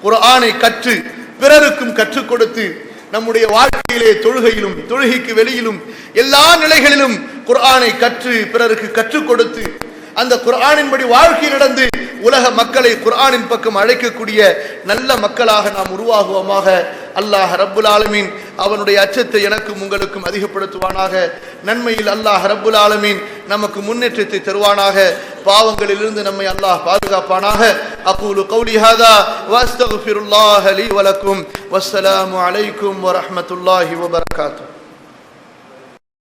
குர்ஆனை கற்று பிறருக்கும் கற்றுக் கொடுத்து நம்முடைய வாழ்க்கையிலே தொழுகையிலும் தொழுகைக்கு வெளியிலும் எல்லா நிலைகளிலும் குர்ஆனை கற்று பிறருக்கு கற்றுக் கொடுத்து அந்த குர்ஆனின்படி வாழ்க்கை நடந்து உலக மக்களை குர்ஆனின் பக்கம் அழைக்கக்கூடிய நல்ல மக்களாக நாம் உருவாகுவோமாக. அல்லாஹ் ரப்புல் ஆலமீன் அவனுடைய அச்சத்தை எனக்கும் உங்களுக்கும் அதிகப்படுத்துவானாக. நன்மையில் அல்லாஹ் ரப்புல் ஆலமீன் நமக்கு முன்னேற்றத்தை தருவானாக. பாவங்களிலிருந்து நம்மை அல்லாஹ் பாதுகாப்பானாக. அகூலு கௌலி ஹாதா வ அஸ்தக்ஃபிருல்லாஹ லீ வ லக்கும். வஸ்ஸலாமு அலைக்கும் வ ரஹ்மத்துல்லாஹி வ பரகாத்துஹு.